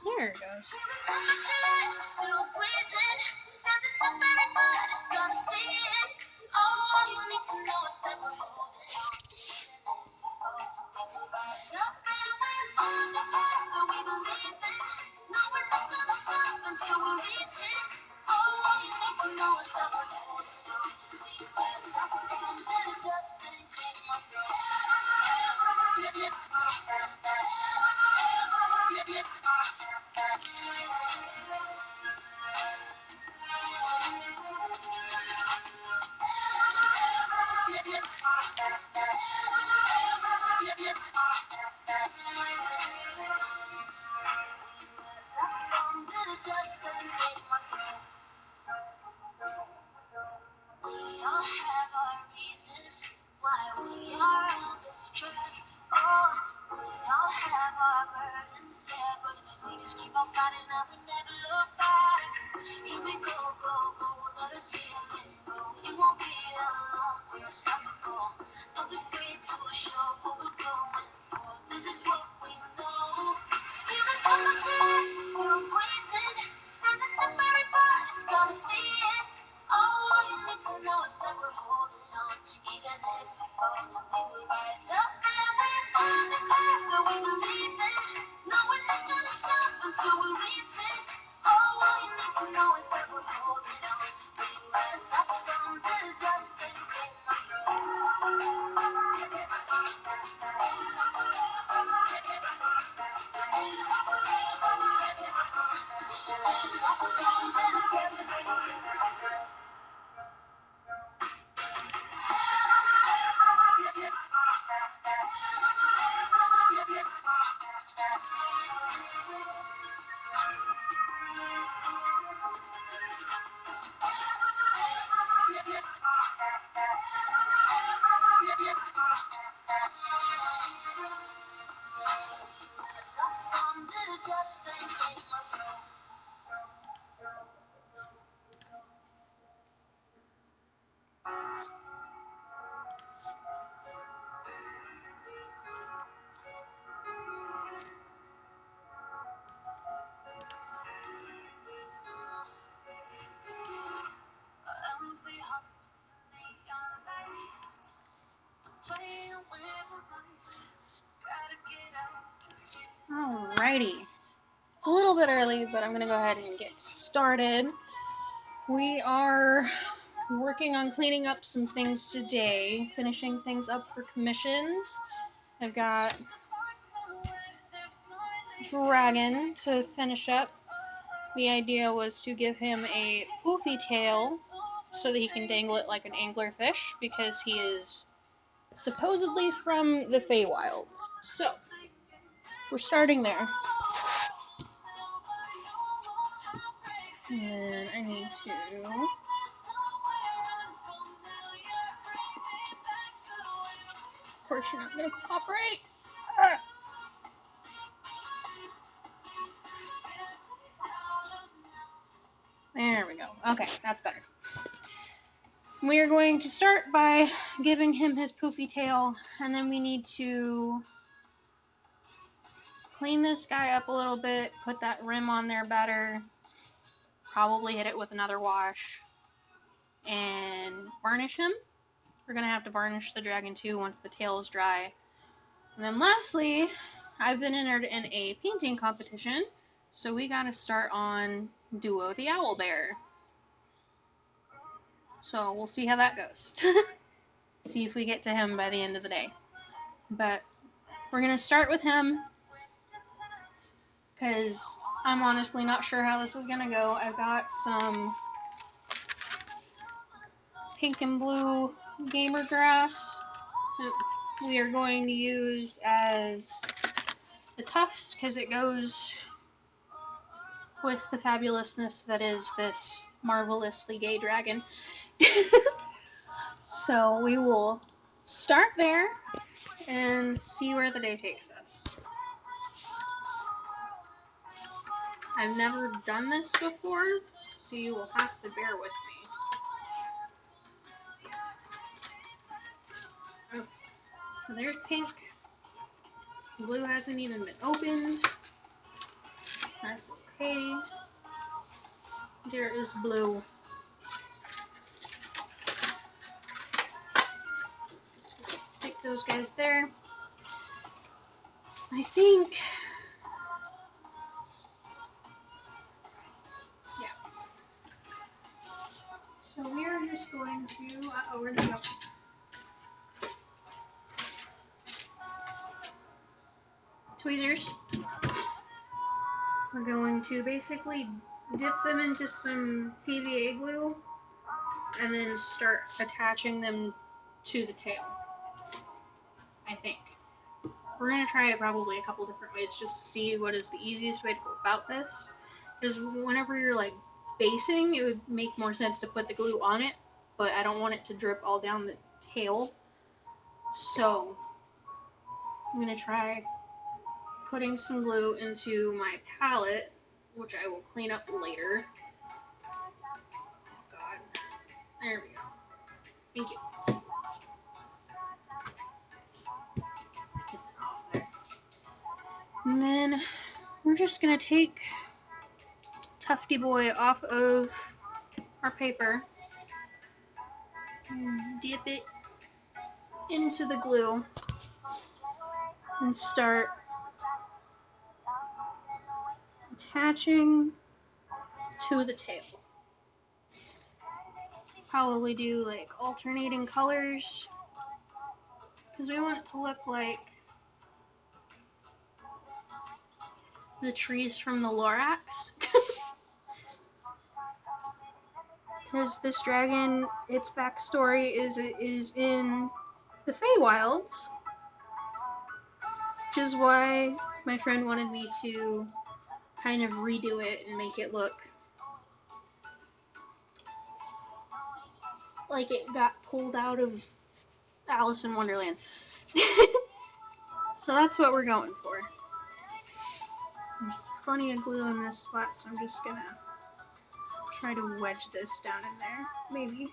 Here it goes. Alrighty. It's a little bit early, but I'm going to go ahead and get started. We are working on cleaning up some things today, finishing things up for commissions. I've got Dragon to finish up. The idea was to give him a poofy tail so that he can dangle it like an anglerfish, because he is supposedly from the Feywilds. So, we're starting there. And I need to... Of course you're not going to cooperate. There we go. Okay, that's better. We are going to start by giving him his poofy tail, and then we need to clean this guy up a little bit, put that rim on there better, probably hit it with another wash, and varnish him. We're going to have to varnish the dragon too once the tail is dry. And then lastly, I've been entered in a painting competition, so we got to start on Duo the Owlbear. So we'll see how that goes. See if we get to him by the end of the day. But we're going to start with him, because I'm honestly not sure how this is going to go. I've got some pink and blue gamer grass that we are going to use as the tufts, because it goes with the fabulousness that is this marvelously gay dragon. So we will start there and see where the day takes us. I've never done this before, so you will have to bear with me. Okay, so there's pink. Blue hasn't even been opened. That's okay. There is blue. Let's stick those guys there. I think, yeah. So we are just going to, where'd they go? Tweezers. We're going to basically dip them into some PVA glue and then start attaching them to the tail, I think. We're going to try it probably a couple different ways just to see what is the easiest way to go about this. Because whenever you're like basing, it would make more sense to put the glue on it, but I don't want it to drip all down the tail. So I'm going to try putting some glue into my palette, which I will clean up later. Oh god. There we go. Thank you. And then we're just going to take Tufty Boy off of our paper and dip it into the glue and start attaching to the tail. Probably do like alternating colors because we want it to look like the trees from the Lorax. Because this dragon, its backstory is it is in the Feywilds, which is why my friend wanted me to kind of redo it and make it look like it got pulled out of Alice in Wonderland. So that's what we're going for. There's plenty of glue in this spot, so I'm just gonna try to wedge this down in there, maybe.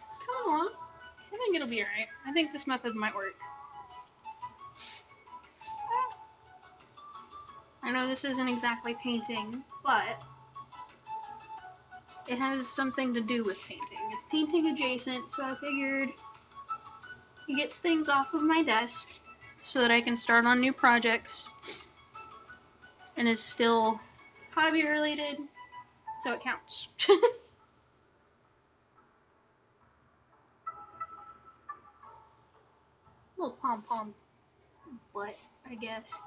It's coming along. I think it'll be alright. I think this method might work. I know this isn't exactly painting, but it has something to do with painting. It's painting adjacent, so I figured it gets things off of my desk so that I can start on new projects and is still hobby related, so it counts. Little pom-pom butt, I guess.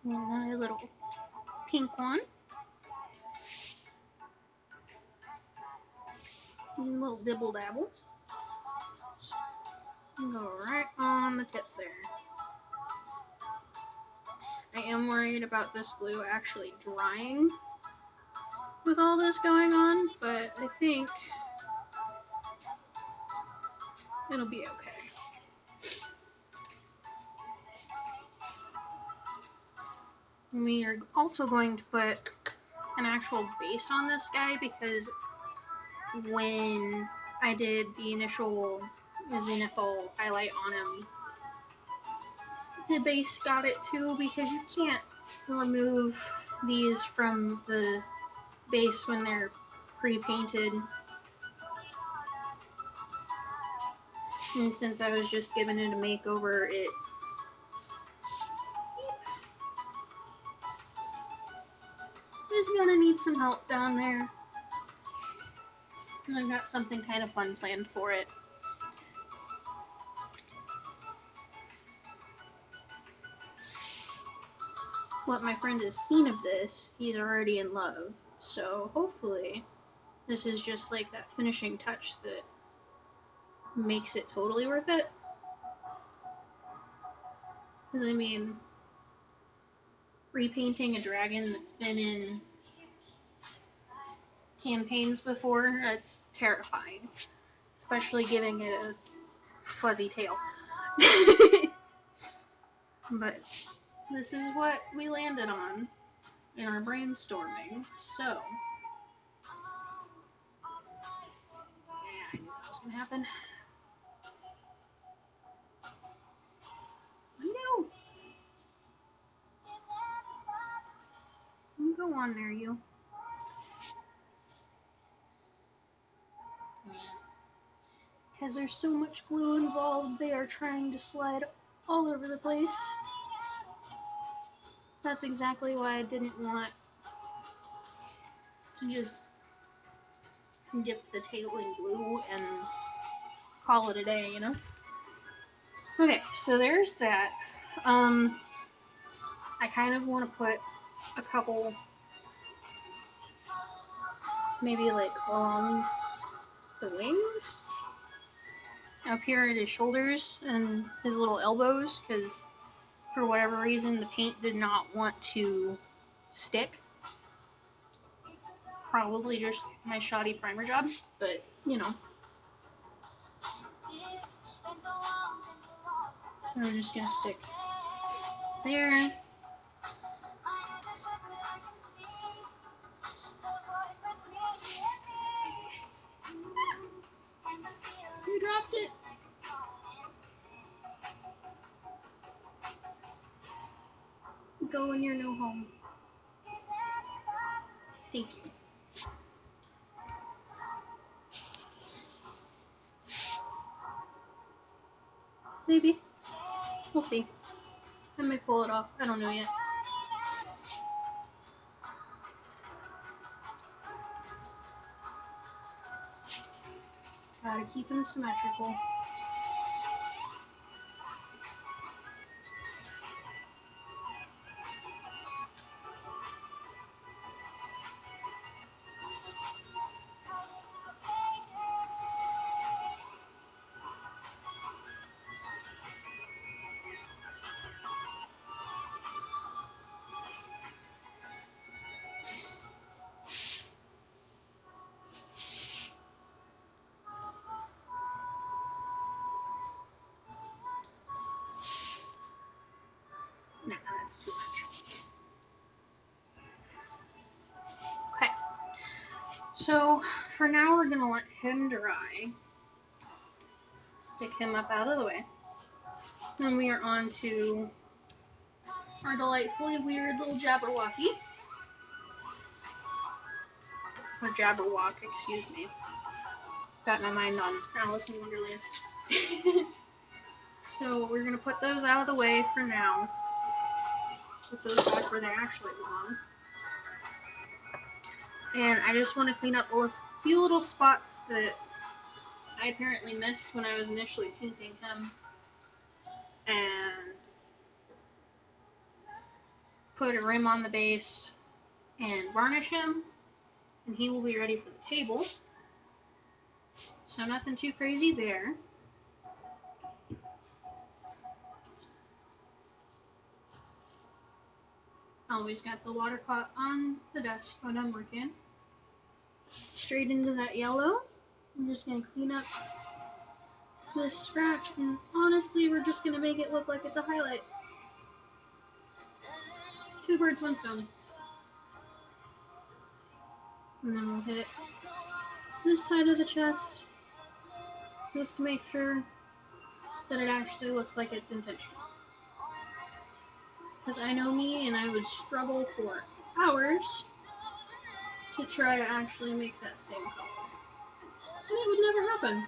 Another little pink one. A little dibble dabble. Go right on the tip there. I am worried about this glue actually drying with all this going on, but I think it'll be okay. We are also going to put an actual base on this guy because when I did the initial zenithal highlight on him, the base got it too because you can't remove these from the base when they're pre-painted. And since I was just giving it a makeover, it is gonna need some help down there. And I've got something kind of fun planned for it. What my friend has seen of this, he's already in love. So hopefully this is just like that finishing touch that makes it totally worth it. Because I mean, repainting a dragon that's been in campaigns before, that's terrifying. Especially giving it a fuzzy tail. But this is what we landed on in our brainstorming. So, yeah, I knew that was gonna happen. No! Go on there, you. Because there's so much glue involved, they are trying to slide all over the place. That's exactly why I didn't want to just dip the tail in glue and call it a day, you know? Okay, so there's that. I kind of want to put a couple, maybe like along the wings, up here at his shoulders and his little elbows, because for whatever reason the paint did not want to stick. Probably just my shoddy primer job, but you know. So we're just gonna stick there. You dropped it. Go in your new home. Thank you. Maybe. We'll see. I might pull it off. I don't know yet. Gotta keep them symmetrical. Nah, that's too much. Okay. So, for now, we're gonna let him dry. Stick him up out of the way. And we are on to our delightfully weird little Jabberwocky. Or Jabberwock, excuse me. Got my mind on Alice in Wonderland. So we're gonna put those out of the way for now. Put those back where they actually belong. And I just want to clean up a few little spots that I apparently missed when I was initially painting him. And put a rim on the base and varnish him. And he will be ready for the table. So nothing too crazy there. Always got the water pot on the desk when I'm working. Straight into that yellow. I'm just going to clean up this scratch, and honestly, we're just going to make it look like it's a highlight. Two birds, one stone. And then we'll hit this side of the chest, just to make sure that it actually looks like it's intentional. Because I know me, and I would struggle for hours to try to actually make that same color. And it would never happen.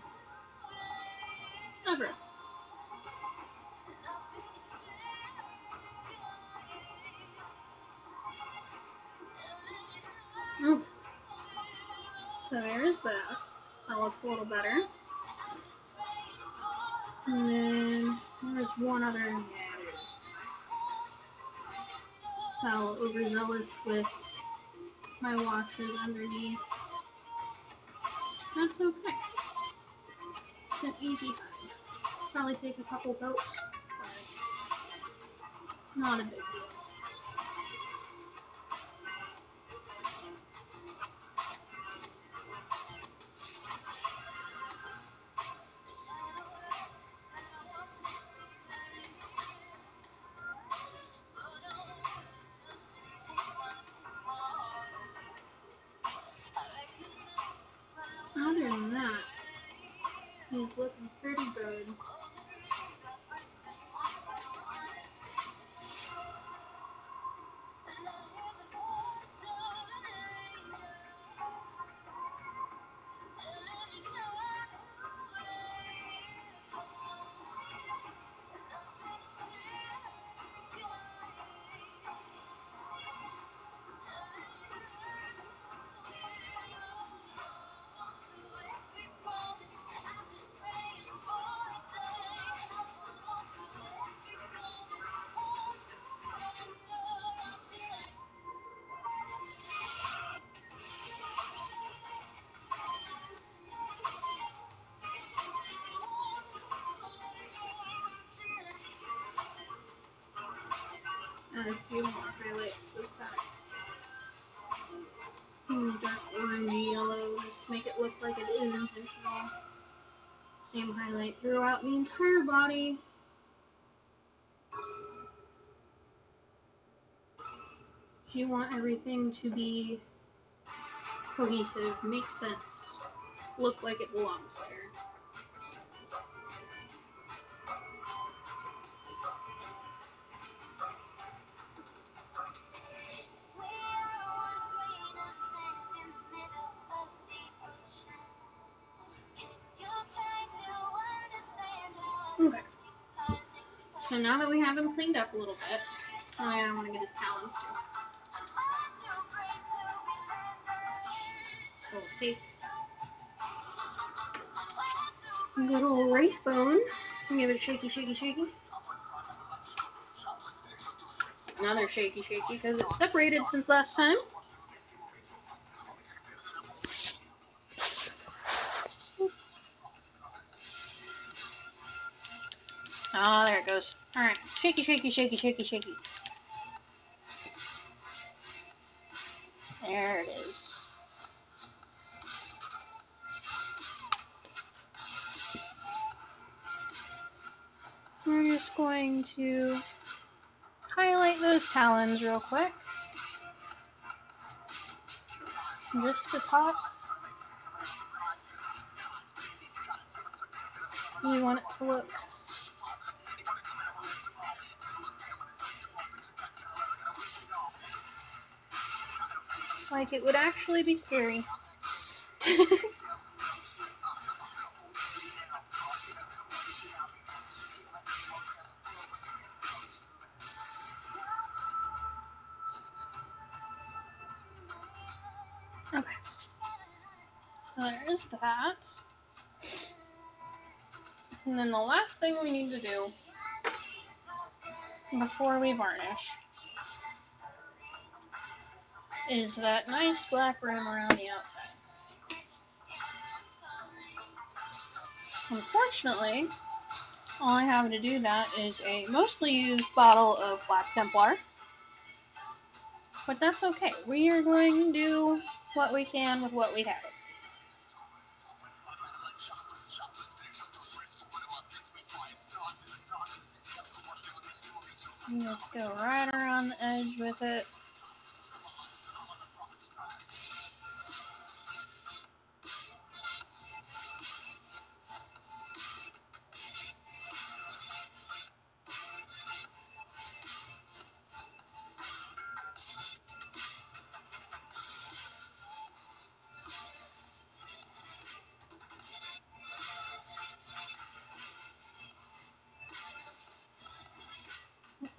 Ever. Oh. So there is that. That looks a little better. And then there's one other. Yeah, there is. Fell overzealous with my washes underneath. That's okay. It's an easy find. Probably take a couple coats, but not a big deal. He's looking pretty good. And a few more highlights with that dark orangey yellow, just to make it look like it is intentional. Same highlight throughout the entire body. You want everything to be cohesive, make sense, look like it belongs there. Okay. So now that we have him cleaned up a little bit, oh yeah, I want to get his talons too. So we'll take a good old wraith bone and give it a shaky, shaky, shaky. Another shaky, shaky because it's separated since last time. Ah, there it goes. Alright, shaky, shaky, shaky, shaky, shaky. There it is. We're just going to highlight those talons real quick. Just the top. We want it to look like it would actually be scary. Okay. So there's that. And then the last thing we need to do before we varnish is that nice black rim around the outside. Unfortunately, all I have to do that is a mostly used bottle of Black Templar. But that's okay. We are going to do what we can with what we have. And just go right around the edge with it.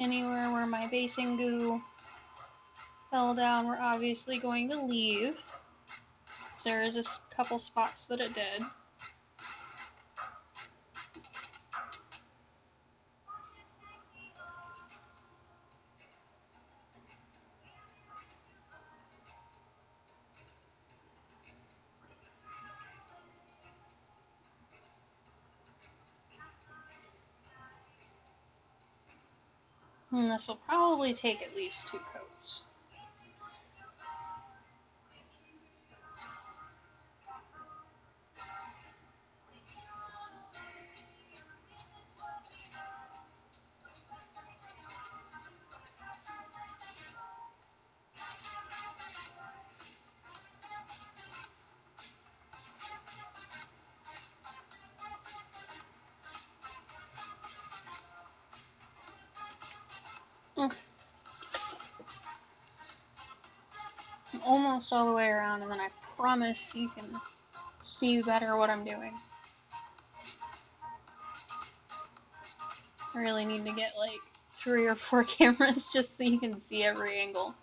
Anywhere where my basing goo fell down, we're obviously going to leave. There is a couple spots that it did. And this will probably take at least 2 coats. I'm almost all the way around, and then I promise you can see better what I'm doing. I really need to get like 3 or 4 cameras just so you can see every angle.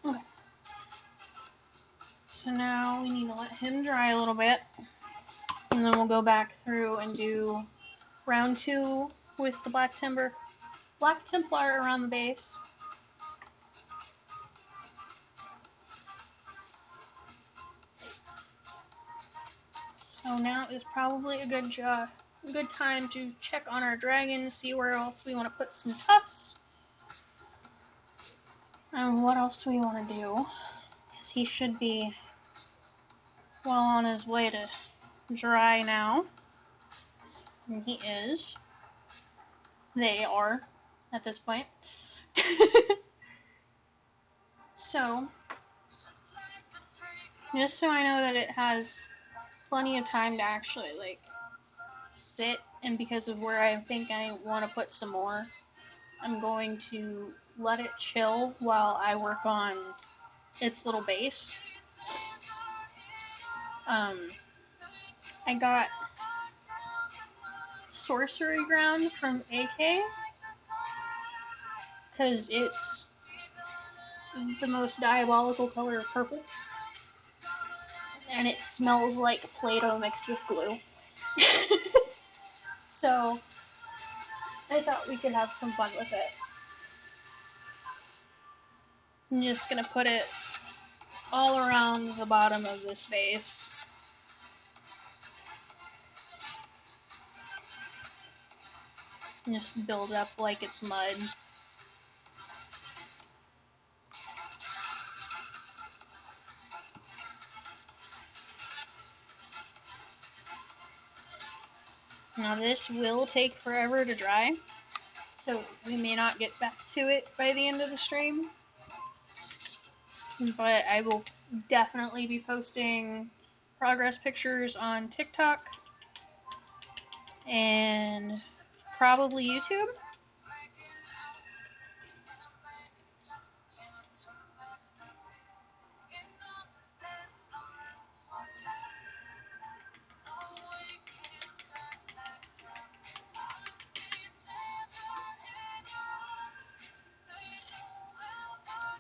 Okay. So now we need to let him dry a little bit, and then we'll go back through and do round 2 with the Black Templar around the base. So now is probably a good time to check on our dragon, see where else we want to put some tufts, and what else we want to do, because he should be well on his way to dry now, and he is. They are, at this point. So, just so I know that it has plenty of time to actually, like, sit, and because of where I think I want to put some more, I'm going to let it chill while I work on its little base. I got Sorcery Ground from AK, because it's the most diabolical color of purple, and it smells like Play-Doh mixed with glue. So, I thought we could have some fun with it. I'm just gonna put it all around the bottom of this vase. And just build up like it's mud. Now this will take forever to dry, so we may not get back to it by the end of the stream. But I will definitely be posting progress pictures on TikTok and probably YouTube.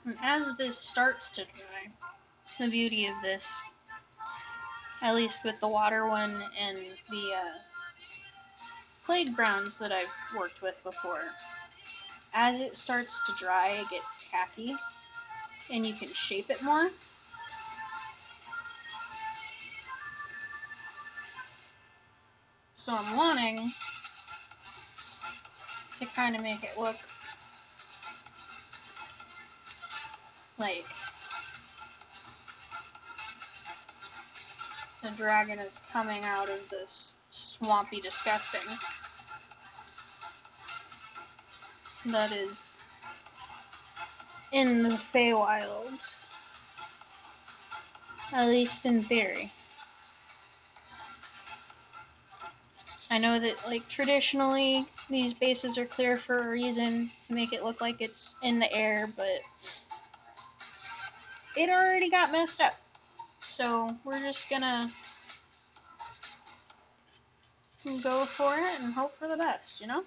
And as this starts to dry, the beauty of this, at least with the water one and the plague browns that I've worked with before, as it starts to dry, it gets tacky, and you can shape it more. So I'm wanting to kind of make it look like the dragon is coming out of this swampy disgusting that is in the Feywilds, at least in theory. I know that, like, traditionally these bases are clear for a reason, to make it look like it's in the air, but it already got messed up. So we're just gonna go for it and hope for the best, you know?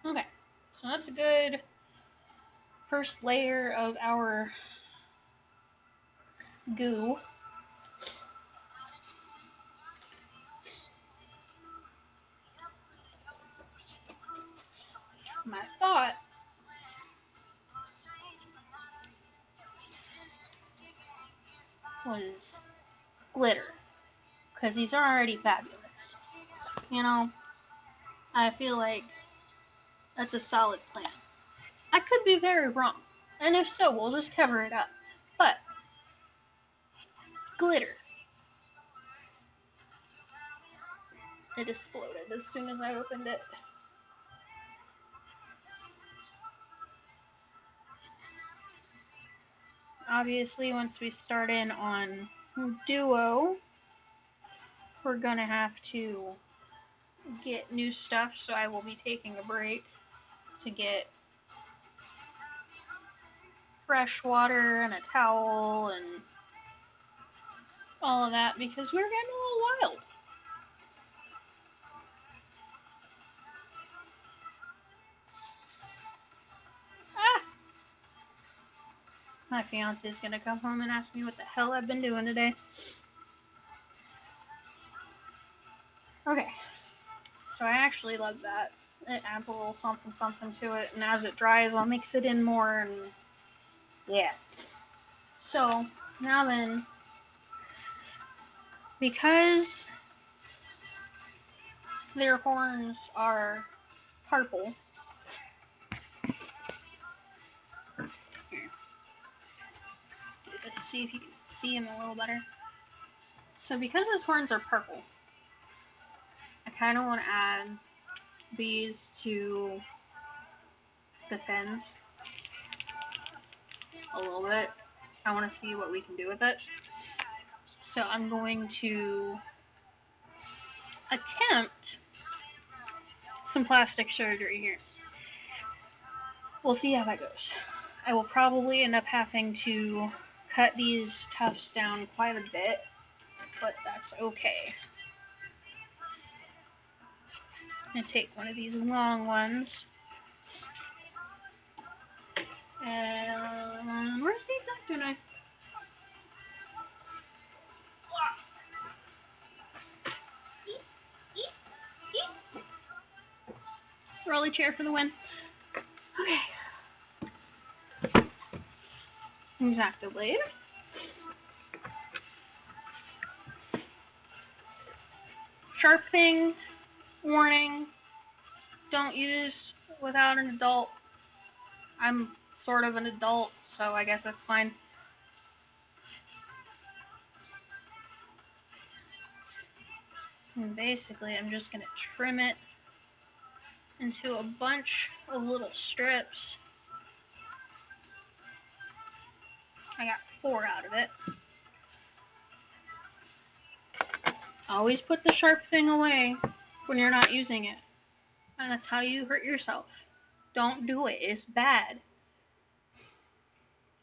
Okay, so that's a good first layer of our goo. My thought was glitter, because these are already fabulous. You know, I feel like that's a solid plan. I could be very wrong, and if so, we'll just cover it up. But glitter. It exploded as soon as I opened it. Obviously, once we start in on Duo, we're gonna have to get new stuff, so I will be taking a break to get fresh water and a towel and all of that, because we're getting a little wild. Ah! My fiance is gonna come home and ask me what the hell I've been doing today. Okay, so I actually love that. It adds a little something something to it, and as it dries, I'll mix it in more, and yeah. So, now then, because their horns are purple, let's see if you can see them a little better. So because his horns are purple, I kind of want to add these to the fins a little bit. I want to see what we can do with it. So I'm going to attempt some plastic surgery here. We'll see how that goes. I will probably end up having to cut these tufts down quite a bit, but that's okay. I'm going to take one of these long ones. And where's the X-Acto knife? Rolly chair for the win. Okay. X-Acto blade. Sharp thing, warning, don't use without an adult. I'm sort of an adult, so I guess that's fine. And basically, I'm just going to trim it into a bunch of little strips. I got 4 out of it. Always put the sharp thing away when you're not using it. And that's how you hurt yourself. Don't do it. It's bad.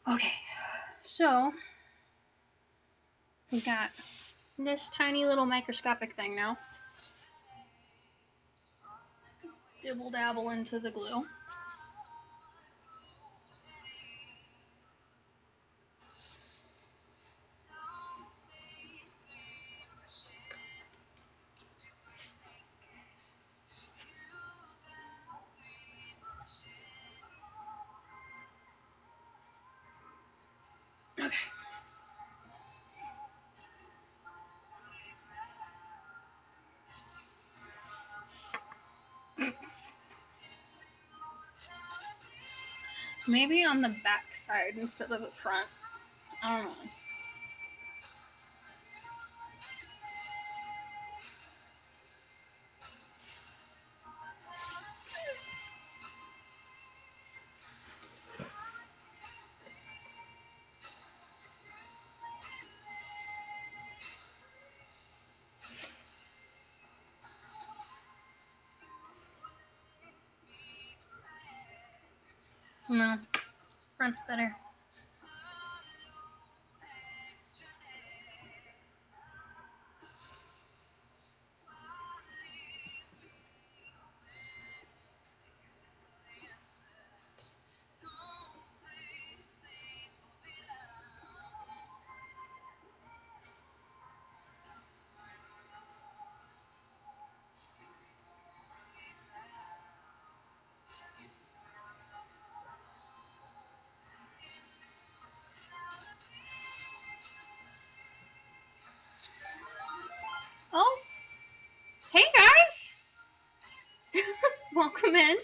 Okay, so we got this tiny little microscopic thing now. Dibble dabble into the glue. Okay. Maybe on the back side instead of the front. I don't know. No, front's better. Welcome in.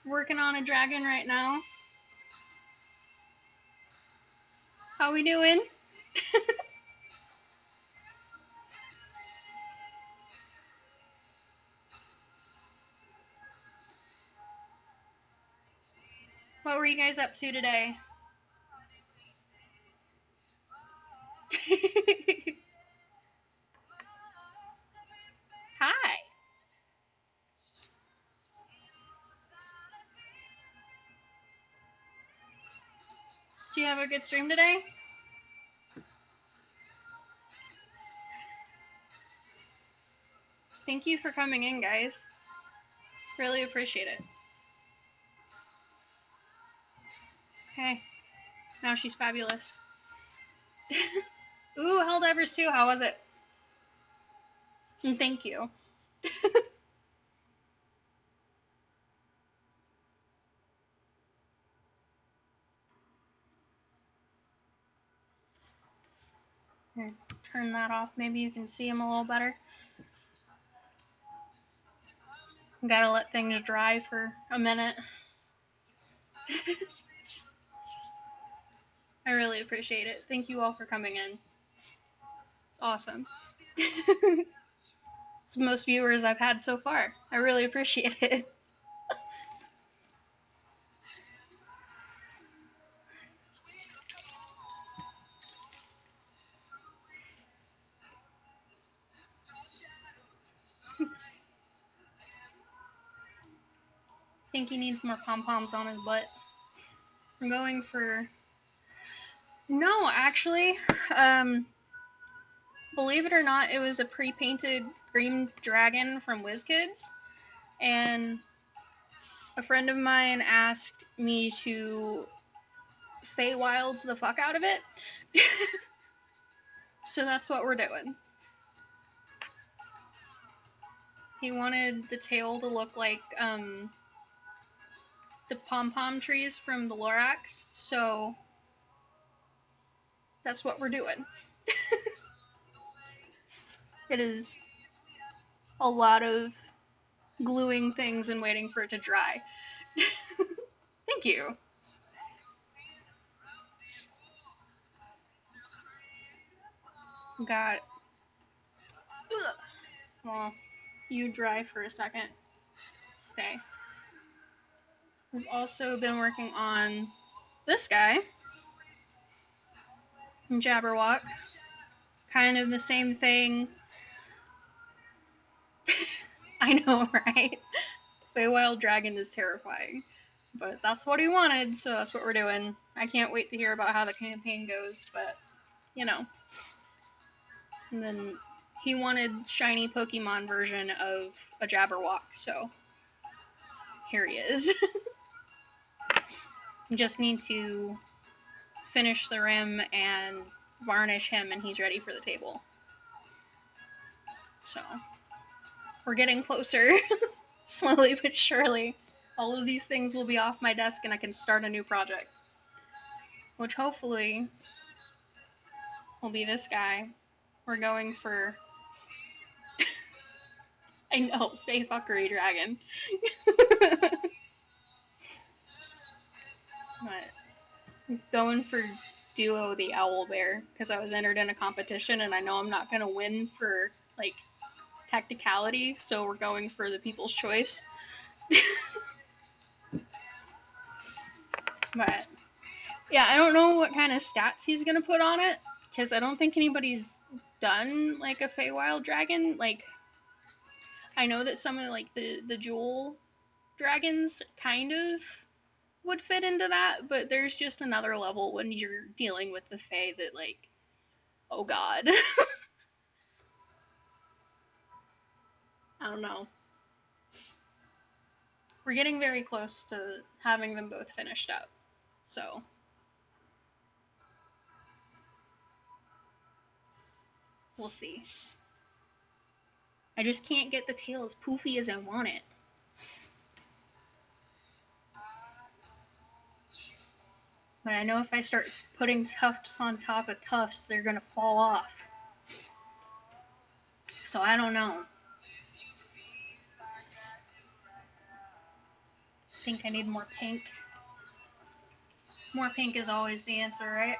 Working on a dragon right now. How we doing? What were you guys up to today? Hi. Did you have a good stream today? Thank you for coming in, guys. Really appreciate it. Okay. Now she's fabulous. Ooh, Helldivers 2. How was it? And thank you. Here, turn that off. Maybe you can see him a little better. Gotta let things dry for a minute. I really appreciate it. Thank you all for coming in. It's awesome. It's the most viewers I've had so far. I really appreciate it. I think he needs more pom-poms on his butt. I'm going for... No, actually, believe it or not, it was a pre-painted green dragon from WizKids, and a friend of mine asked me to Feywilds the fuck out of it. So that's what we're doing. He wanted the tail to look like the pom-pom trees from the Lorax, so that's what we're doing. It is a lot of gluing things and waiting for it to dry. Thank you. Got... Well, you dry for a second. Stay. We've also been working on this guy, Jabberwock. Kind of the same thing. I know, right? Feywild Dragon is terrifying. But that's what he wanted, so that's what we're doing. I can't wait to hear about how the campaign goes, but, you know. And then he wanted shiny Pokemon version of a Jabberwock, so here he is. We just need to finish the rim and varnish him, and he's ready for the table. So, we're getting closer, slowly but surely. All of these things will be off my desk and I can start a new project. Which hopefully will be this guy. We're going for... I know, Fey Fuckery Dragon. But going for Duo the Owlbear, because I was entered in a competition and I know I'm not going to win for, like, technicality, so we're going for the People's Choice. But, yeah, I don't know what kind of stats he's going to put on it, because I don't think anybody's done, like, a Feywild Dragon. Like, I know that some of, like, the Jewel dragons kind of would fit into that, but there's just another level when you're dealing with the Fae that, like, oh god. I don't know. We're getting very close to having them both finished up, so. We'll see. I just can't get the tail as poofy as I want it. But I know if I start putting tufts on top of tufts, they're gonna fall off. So I don't know. think I need more pink. More pink is always the answer, right?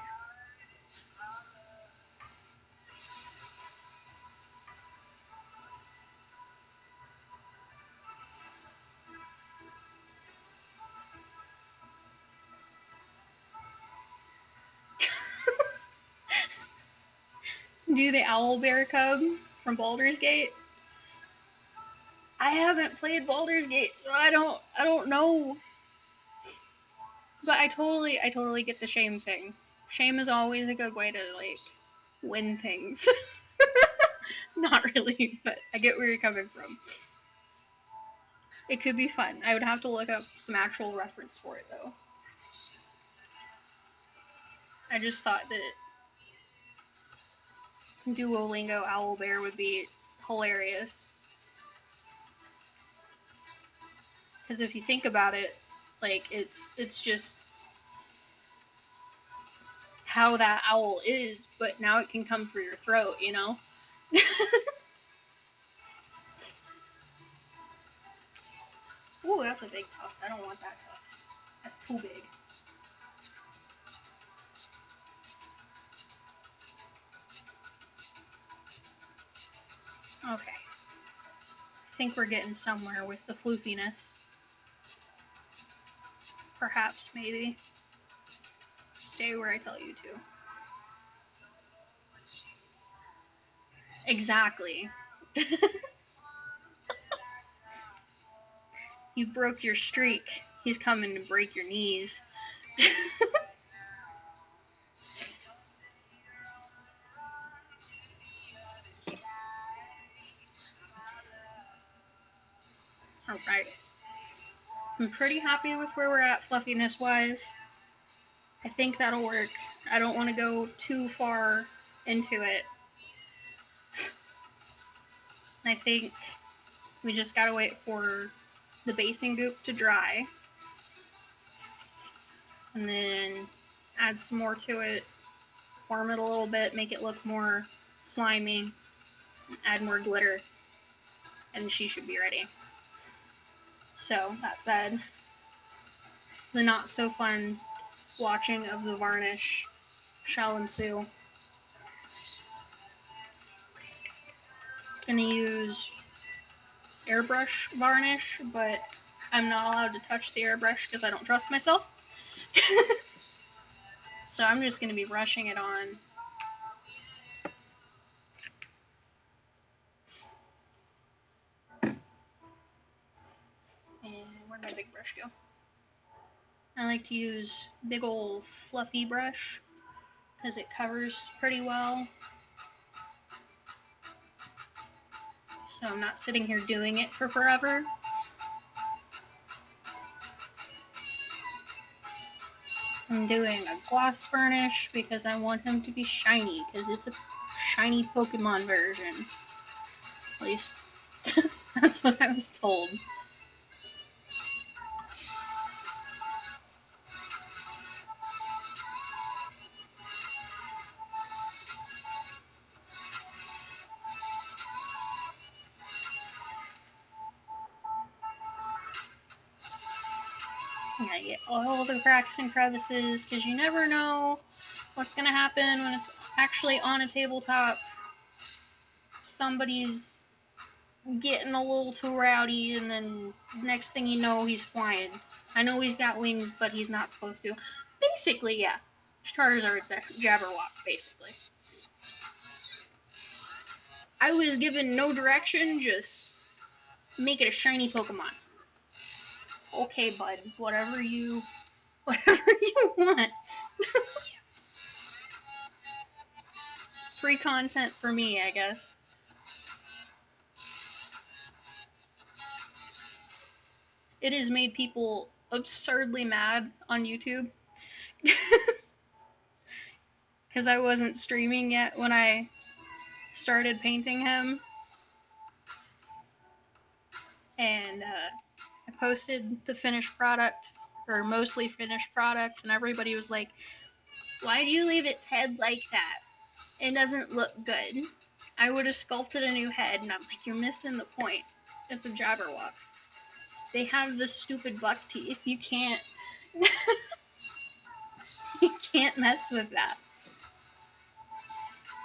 Do the Owlbear Cub from Baldur's Gate. I haven't played Baldur's Gate, so I don't know. But I totally get the shame thing. Shame is always a good way to, like, win things. Not really, but I get where you're coming from. It could be fun. I would have to look up some actual reference for it, though. I just thought that Duolingo Owlbear would be hilarious. Because if you think about it, like, it's just how that owl is, but now it can come through your throat, you know? Ooh, that's a big tuft. I don't want that tuft. That's too big. Okay. I think we're getting somewhere with the floofiness. Perhaps, maybe. Stay where I tell you to. Exactly. You broke your streak. He's coming to break your knees. Alright. I'm pretty happy with where we're at fluffiness-wise. I think that'll work. I don't want to go too far into it. I think we just gotta wait for the basing goop to dry. And then add some more to it. Form it a little bit, make it look more slimy. Add more glitter. And she should be ready. So, that said, the not so fun watching of the varnish shall ensue. Gonna use airbrush varnish, but I'm not allowed to touch the airbrush because I don't trust myself. So I'm just gonna be brushing it on. And where'd my big brush go? I like to use big old fluffy brush because it covers pretty well. So I'm not sitting here doing it for forever. I'm doing a gloss varnish because I want him to be shiny because it's a shiny Pokemon version. At least that's what I was told. I get all the cracks and crevices because you never know what's gonna happen when it's actually on a tabletop. Somebody's getting a little too rowdy, and then next thing you know, he's flying. I know he's got wings, but he's not supposed to. Basically, yeah. Charizard's a Jabberwock, basically. I was given no direction, just make it a shiny Pokemon. Okay, bud, whatever you want. Free content for me, I guess. It has made people absurdly mad on YouTube. Because I wasn't streaming yet when I started painting him. And I posted the finished product, or mostly finished product, and everybody was like, why'd you leave its head like that? It doesn't look good. I would have sculpted a new head, and I'm like, you're missing the point. It's a Jabberwock. They have the stupid buck teeth. You can't you can't mess with that.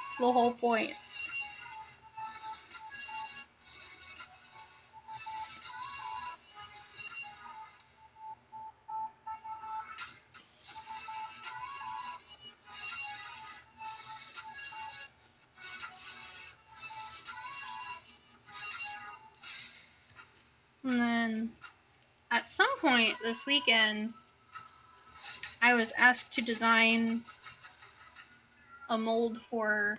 It's the whole point. And then at some point this weekend, I was asked to design a mold for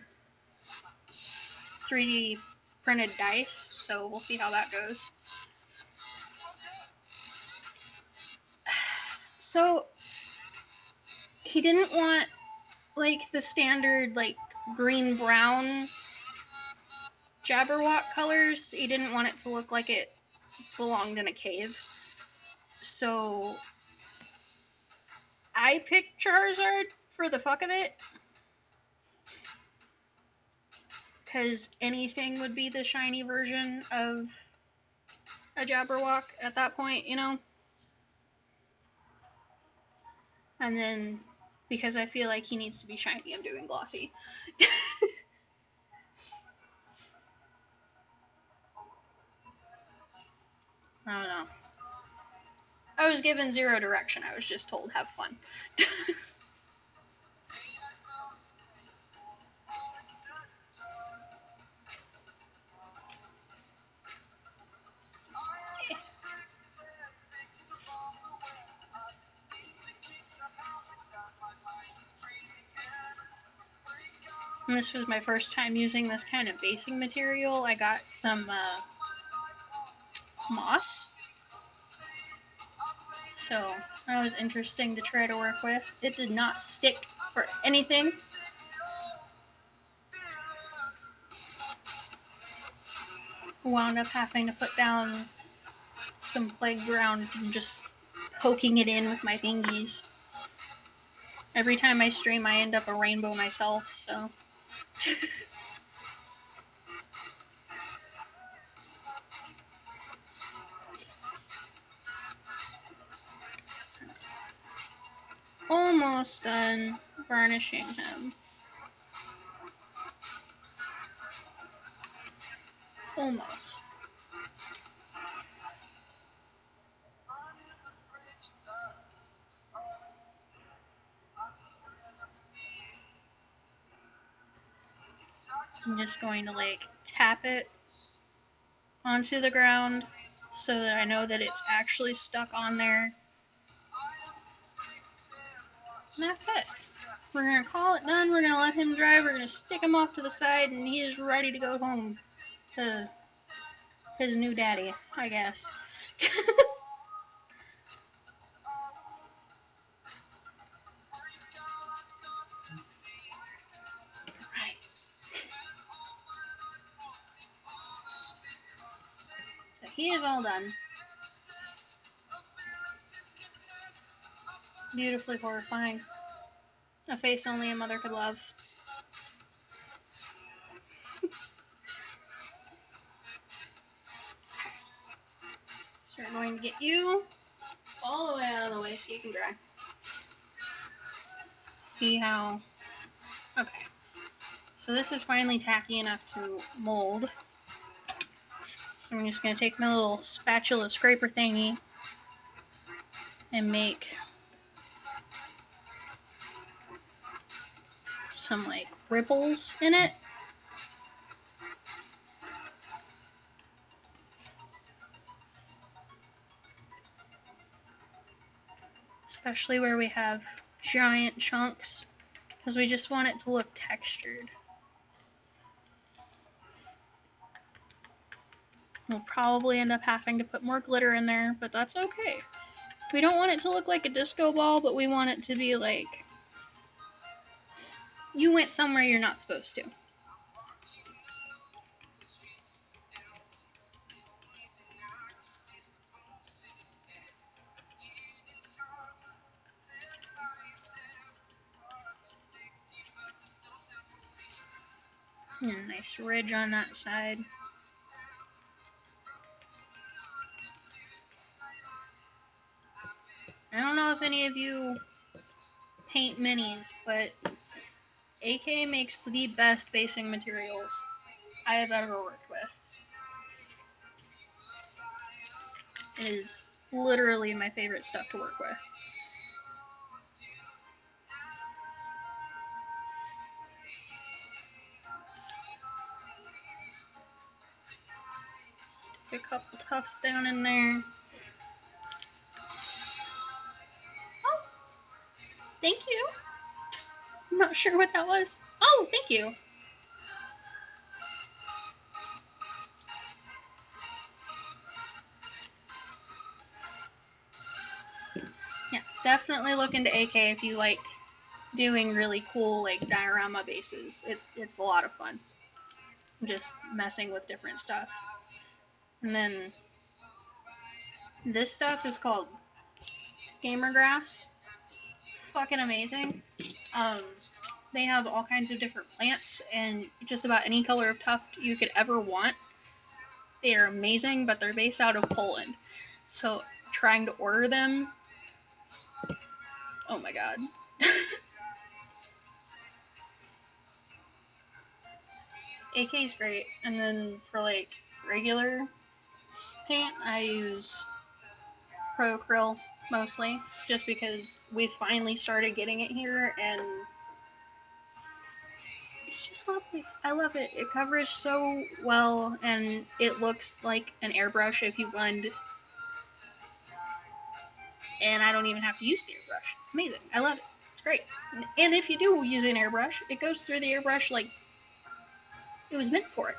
3D printed dice, so we'll see how that goes. So he didn't want like the standard like green brown Jabberwock colors. He didn't want it to look like it belonged in a cave. So I picked Charizard for the fuck of it. Because anything would be the shiny version of a Jabberwock at that point, you know? And then, because I feel like he needs to be shiny, I'm doing glossy. I don't know. I was given zero direction. I was just told, have fun. And this was my first time using this kind of basing material. I got some moss. So that was interesting to try to work with. It did not stick for anything. Wound up having to put down some playground and just poking it in with my fingies. Every time I stream, I end up a rainbow myself, so. Almost done varnishing him. Almost. I'm just going to like tap it onto the ground so that I know that it's actually stuck on there. And that's it. We're going to call it done. We're going to let him dry. We're going to stick him off to the side, and he is ready to go home to his new daddy, I guess. Right. So he is all done. Beautifully horrifying. A face only a mother could love. So we're going to get you all the way out of the way so you can dry. See how... Okay. So this is finally tacky enough to mold. So I'm just going to take my little spatula scraper thingy and make some like ripples in it. Especially where we have giant chunks, because we just want it to look textured. We'll probably end up having to put more glitter in there, but that's okay. We don't want it to look like a disco ball, but we want it to be like you went somewhere you're not supposed to. And a nice ridge on that side. I don't know if any of you paint minis, but AK makes the best basing materials I have ever worked with. It is literally my favorite stuff to work with. Stick a couple tufts down in there. Oh, thank you. I'm not sure what that was. Oh, thank you. Yeah, definitely look into AK if you like doing really cool like diorama bases. It's a lot of fun. Just messing with different stuff. And then this stuff is called Gamer Grass. Fucking amazing. They have all kinds of different plants and just about any color of tuft you could ever want. They are amazing, but they're based out of Poland. So trying to order them, oh my god. AK's great, and then for like regular paint, I use Pro Acryl mostly, just because we finally started getting it here, and it's just lovely. I love it. It covers so well, and it looks like an airbrush if you blend, and I don't even have to use the airbrush. It's amazing. I love it. It's great. And if you do use an airbrush, it goes through the airbrush like it was meant for it.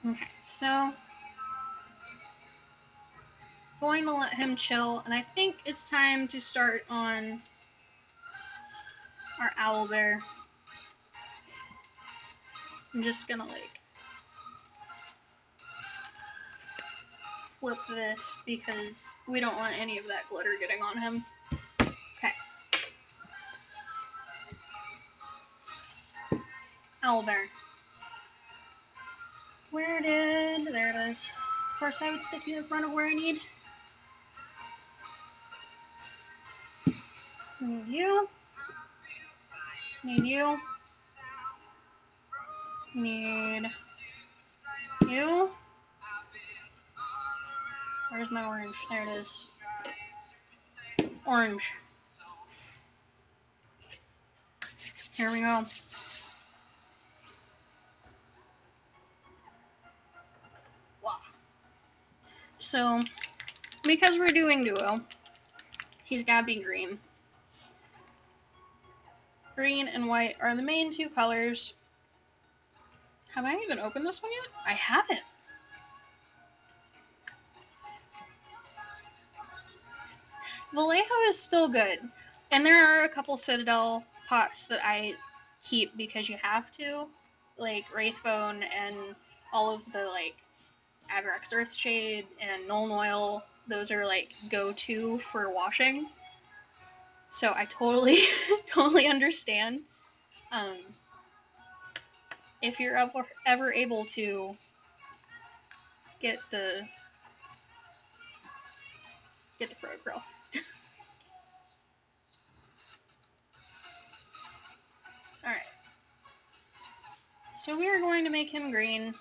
Okay, so going to let him chill, and I think it's time to start on our owlbear. I'm just gonna like flip this because we don't want any of that glitter getting on him. Okay. Owlbear. There it is. Of course I would stick you in front of where I need. Need you. Need you. Need you. Where's my orange? There it is. Orange. Here we go. Wow. So, because we're doing duo, he's gotta be green. Green and white are the main two colors. Have I even opened this one yet? I haven't. Vallejo is still good. And there are a couple Citadel pots that I keep because you have to. Like Wraithbone and all of the like Avarax Earthshade and Nuln Oil. Those are like go-to for washing. So I totally, totally understand. If you're ever able to get the Pro Acryl. Alright. So we are going to make him green.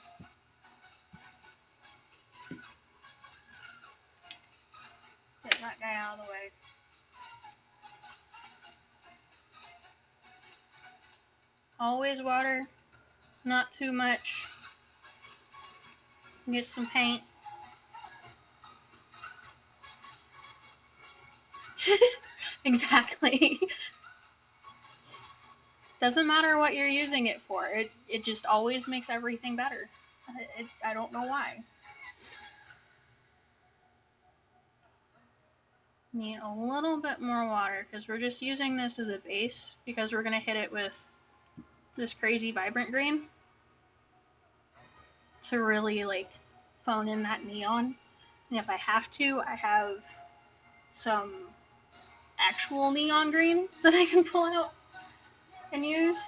Get that guy out of the way. Always water, not too much. Get some paint. Exactly. Doesn't matter what you're using it for. It just always makes everything better. I don't know why. Need a little bit more water because we're just using this as a base because we're going to hit it with this crazy vibrant green to really like phone in that neon. And if I have to, I have some actual neon green that I can pull out and use.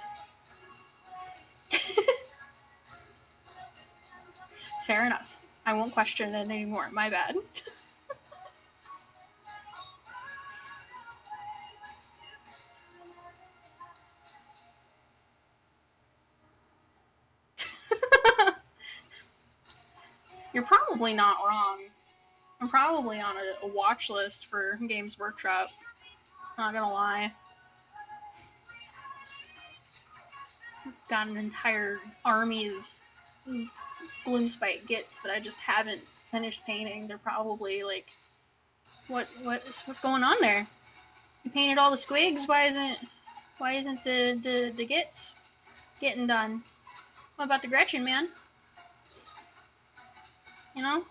Fair enough. I won't question it anymore. My bad. You're probably not wrong. I'm probably on a watch list for Games Workshop. Not gonna lie. Got an entire army of Gloomspite Gits that I just haven't finished painting. They're probably like, what's going on there? You painted all the squigs. Why isn't the Gits getting done? What about the Gretchen, man? You know,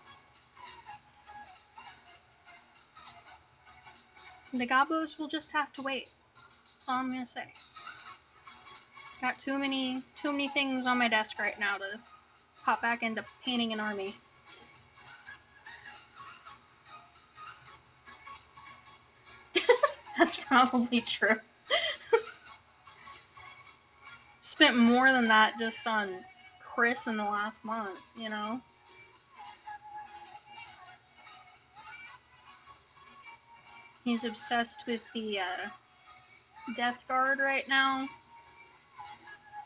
the Gobos will just have to wait. That's all I'm gonna say. Got too many things on my desk right now to hop back into painting an army. That's probably true. Spent more than that just on Chris in the last month, you know? He's obsessed with the Death Guard right now.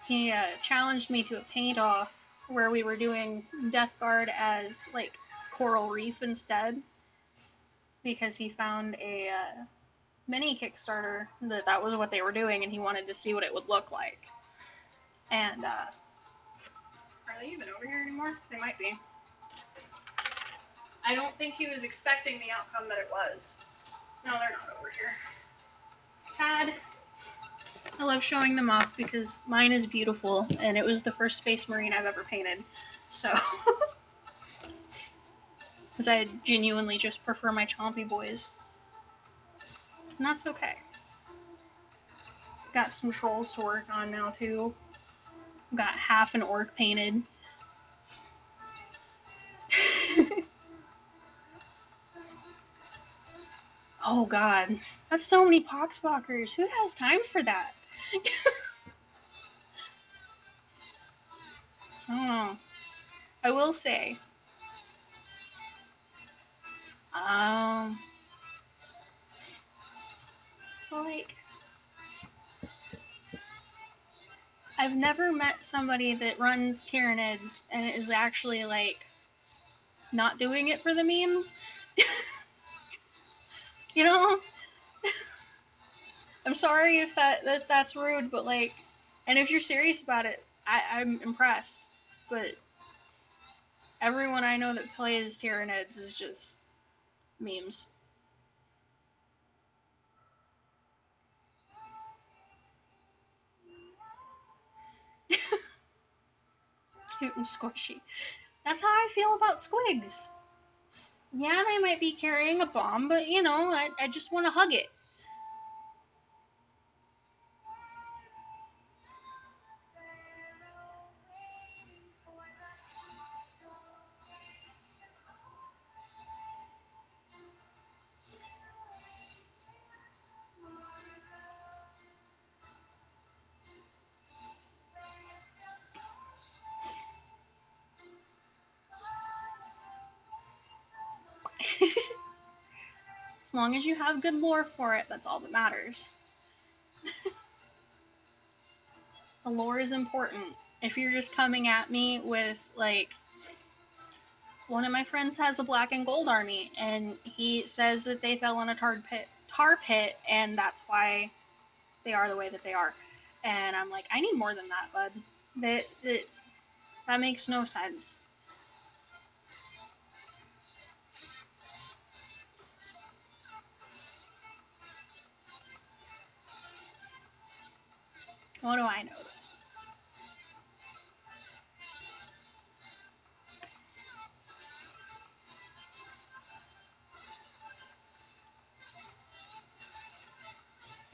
He challenged me to a paint-off where we were doing Death Guard as, like, Coral Reef instead. Because he found a mini Kickstarter that was what they were doing, and he wanted to see what it would look like. And, are they even over here anymore? They might be. I don't think he was expecting the outcome that it was. No, they're not over here. Sad. I love showing them off because mine is beautiful, and it was the first Space Marine I've ever painted. So, because I genuinely just prefer my Chompy boys. And that's okay. Got some trolls to work on now, too. Got half an orc painted. Oh god. That's so many poxwalkers. Who has time for that? I don't know. I will say. Like, I've never met somebody that runs Tyranids and is actually, like, not doing it for the meme. You know? I'm sorry if that's rude, but, like, and if you're serious about it, I'm impressed. But everyone I know that plays Tyranids is just memes. Cute and squishy. That's how I feel about squigs. Yeah, they might be carrying a bomb, but you know, I just want to hug it. As long as you have good lore for it, that's all that matters. The lore is important. If you're just coming at me with, like, one of my friends has a black and gold army, and he says that they fell in a tar pit, and that's why they are the way that they are. And I'm like, I need more than that, bud. That makes no sense. What do I know?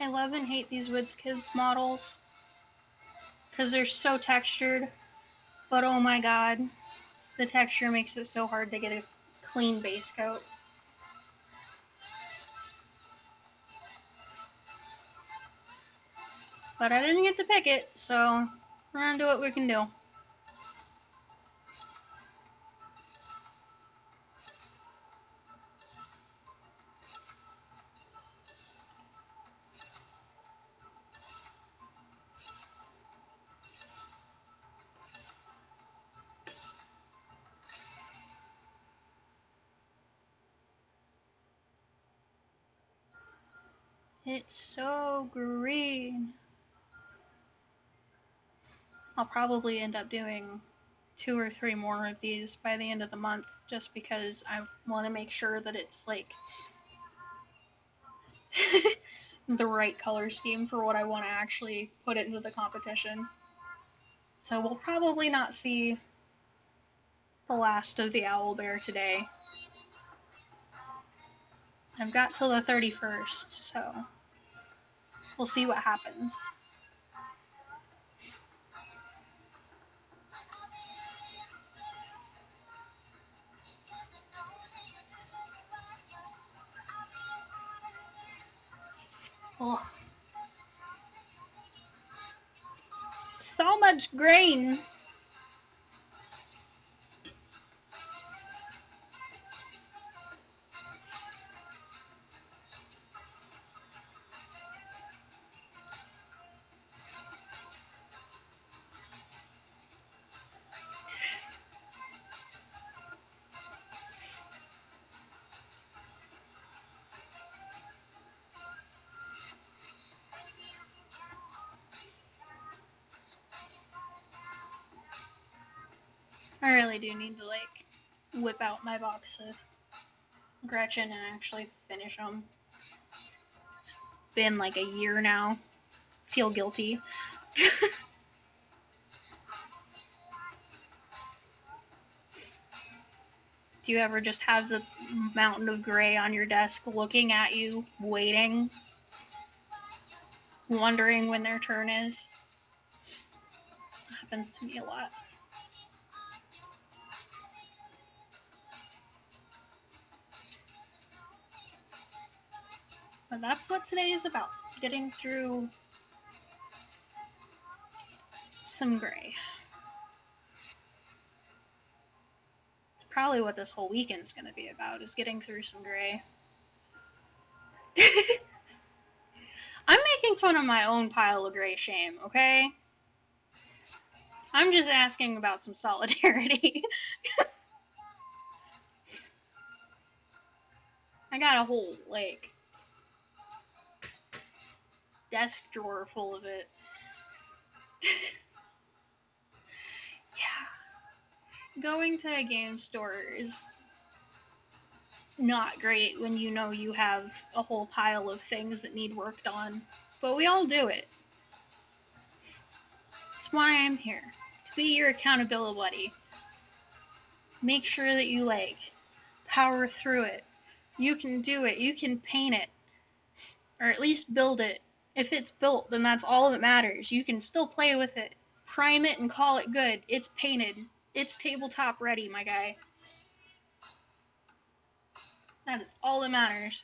11 hate these WizKids models because they're so textured, but oh my god, the texture makes it so hard to get a clean base coat. But I didn't get to pick it, so we're gonna do what we can do. It's so green. I'll probably end up doing 2 or 3 more of these by the end of the month, just because I want to make sure that it's like the right color scheme for what I want to actually put into the competition. So we'll probably not see the last of the owlbear today. I've got till the 31st, so we'll see what happens. Ugh. So much grain! I really do need to, like, whip out my box of Gretchen and actually finish them. It's been like a year now. Feel guilty. Do you ever just have the mountain of gray on your desk looking at you, waiting, wondering when their turn is? It happens to me a lot. So that's what today is about, getting through some gray. It's probably what this whole weekend's going to be about, is getting through some gray. I'm making fun of my own pile of gray shame, okay? I'm just asking about some solidarity. I got a whole, like, desk drawer full of it. Yeah. Going to a game store is not great when you know you have a whole pile of things that need worked on, but we all do it. That's why I'm here, to be your accountability buddy. Make sure that you, like, power through it. You can do it. You can paint it, or at least build it. If it's built, then that's all that matters. You can still play with it. Prime it and call it good. It's painted. It's tabletop ready, my guy. That is all that matters.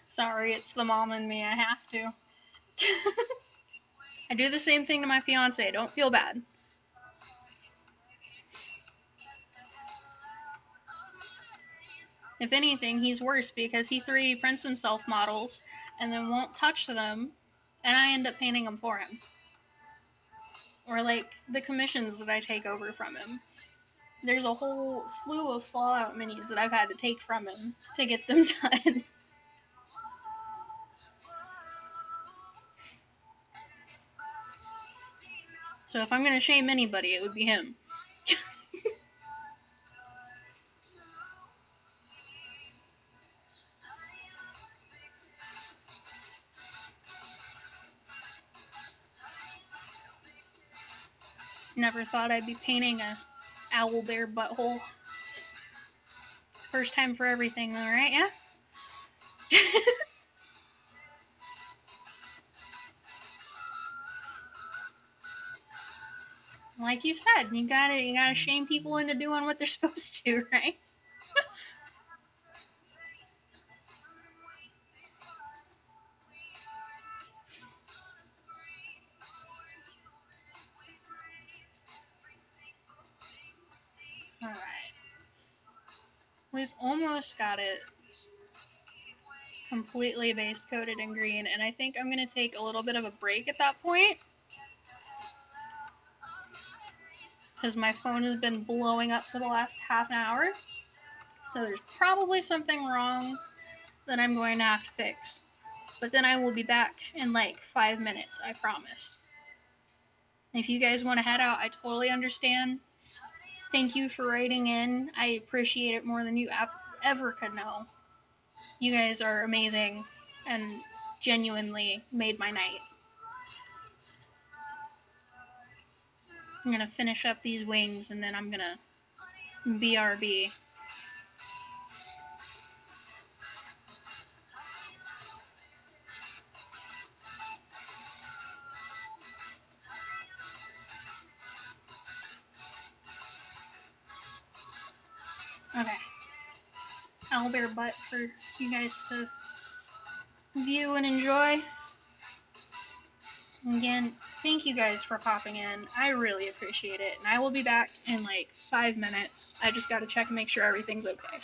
Sorry, it's the mom in me. I have to. I do the same thing to my fiance. Don't feel bad. If anything, he's worse because he 3D prints himself models and then won't touch them, and I end up painting them for him. Or, like, the commissions that I take over from him. There's a whole slew of Fallout minis that I've had to take from him to get them done. So if I'm going to shame anybody, it would be him. Never thought I'd be painting a owlbear butthole. First time for everything though, right? Yeah? Like you said, you gotta shame people into doing what they're supposed to, right? Alright. We've almost got it completely base coated in green, and I think I'm going to take a little bit of a break at that point because my phone has been blowing up for the last half an hour. So there's probably something wrong that I'm going to have to fix. But then I will be back in like 5 minutes, I promise. If you guys want to head out, I totally understand. Thank you for writing in. I appreciate it more than you ever could know. You guys are amazing and genuinely made my night. I'm gonna finish up these wings and then I'm gonna BRB. Okay. Owlbear butt for you guys to view and enjoy. Again, thank you guys for popping in. I really appreciate it. And I will be back in like 5 minutes. I just gotta check and make sure everything's okay.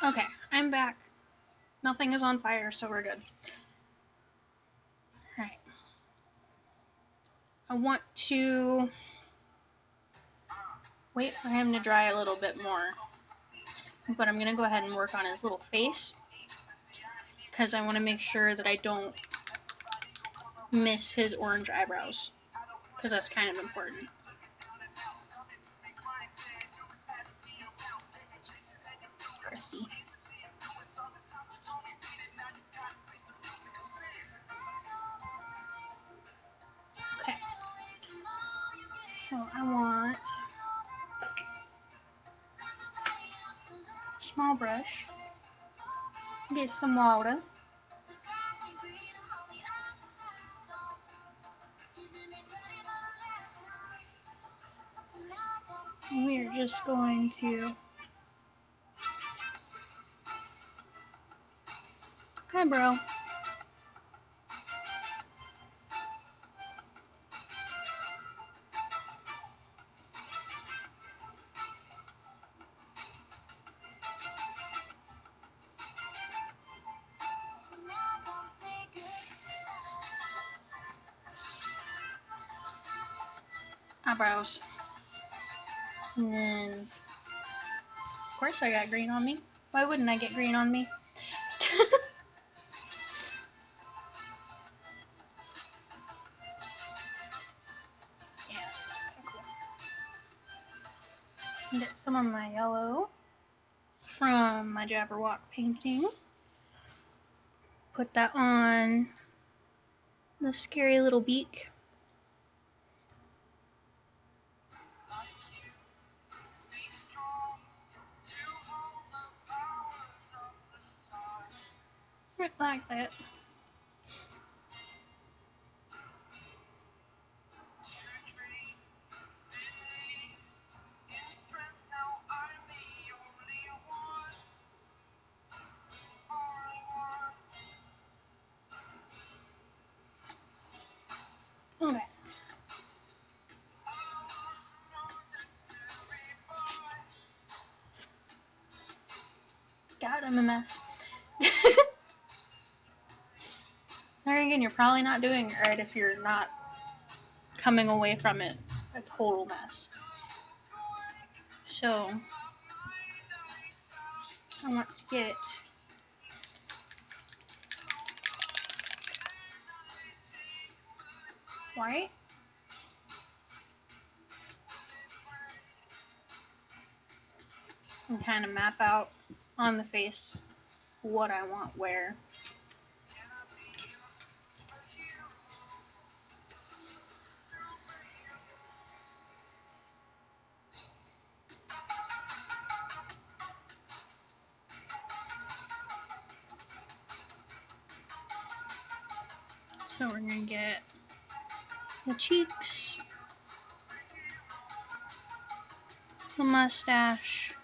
Okay, I'm back. Nothing is on fire, so we're good. Alright. I want to wait for him to dry a little bit more. But I'm going to go ahead and work on his little face. Because I want to make sure that I don't miss his orange eyebrows. Because that's kind of important. Christy. Okay. So I want a small brush. Get some water. We're just going to eyebrow. Eyebrows. And then, of course I got green on me. Why wouldn't I get green on me? Yeah, that's kind of cool. Get some of my yellow from my Jabberwock painting. Put that on the scary little beak. Right like that. Okay. God, I'm a mess. There again, you're probably not doing it right if you're not coming away from it a total mess. So, I want to get white. And kind of map out on the face what I want where. So we're going to get the cheeks, the mustache,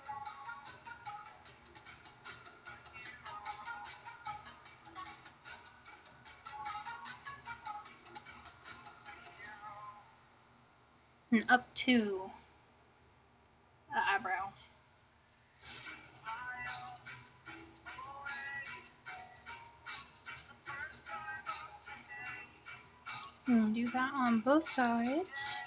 and up to the eyebrow. And do that on both sides.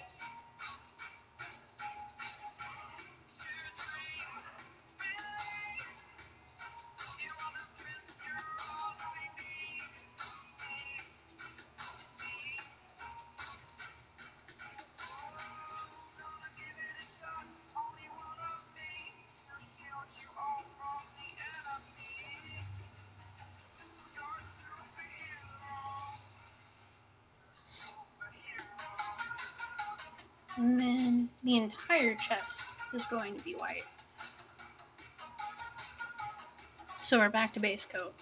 And then the entire chest is going to be white. So we're back to base coat.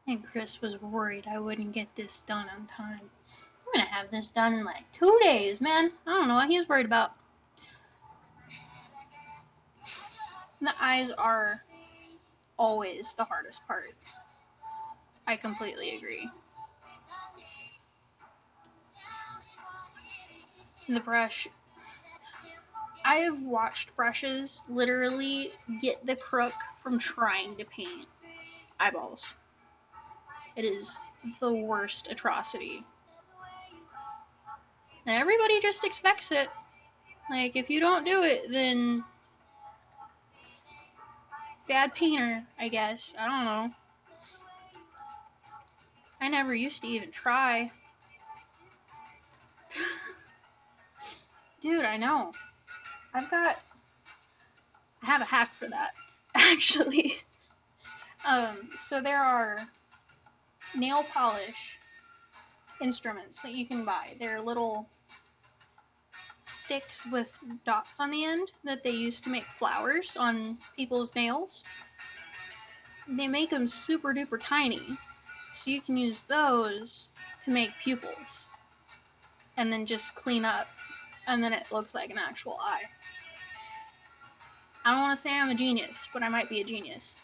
And Chris was worried I wouldn't get this done on time. I'm gonna have this done in like 2 days, man. I don't know what he was worried about. The eyes are always the hardest part. I completely agree. The brush, I have watched brushes literally get the crook from trying to paint eyeballs. It is the worst atrocity. And everybody just expects it. Like, if you don't do it, then bad painter, I guess. I don't know. I never used to even try. Dude, I know. I have a hack for that, actually. So there are nail polish instruments that you can buy. They're little sticks with dots on the end that they use to make flowers on people's nails. They make them super duper tiny, so you can use those to make pupils and then just clean up, and then it looks like an actual eye. I don't want to say I'm a genius, but I might be a genius.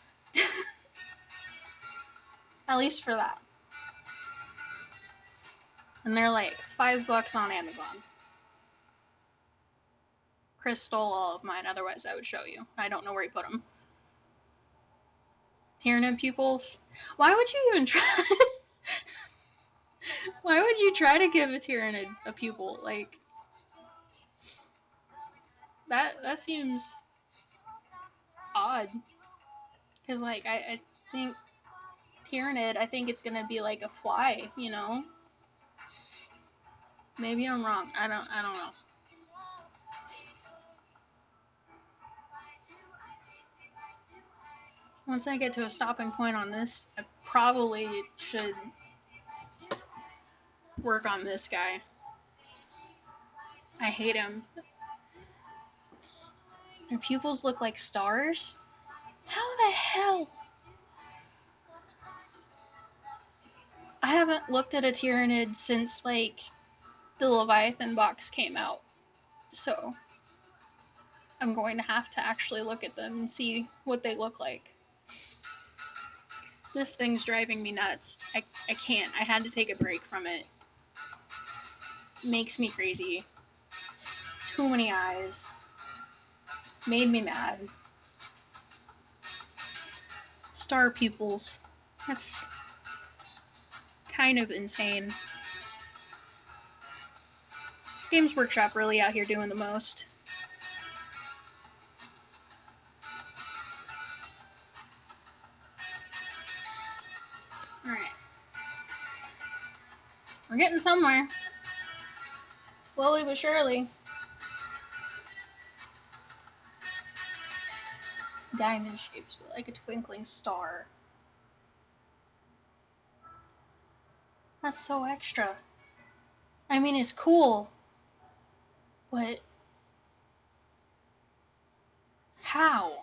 At least for that. And they're like $5 on Amazon. Chris stole all of mine, otherwise I would show you. I don't know where he put them. Tyrannid pupils? Why would you even try? Why would you try to give a Tyranid a pupil? Like, that seems odd. Because, like, I think Tyranid, I think it's gonna be like a fly, you know? Maybe I'm wrong. I don't know. Once I get to a stopping point on this, I probably should work on this guy. I hate him. Their pupils look like stars? How the hell? I haven't looked at a Tyranid since, like, the Leviathan box came out. So, I'm going to have to actually look at them and see what they look like. This thing's driving me nuts. I can't. I had to take a break from it. Makes me crazy. Too many eyes. Made me mad. Star pupils. That's kind of insane. Games Workshop really out here doing the most. Alright. We're getting somewhere. Slowly but surely. It's diamond shaped, but like a twinkling star. That's so extra. I mean, it's cool, but how?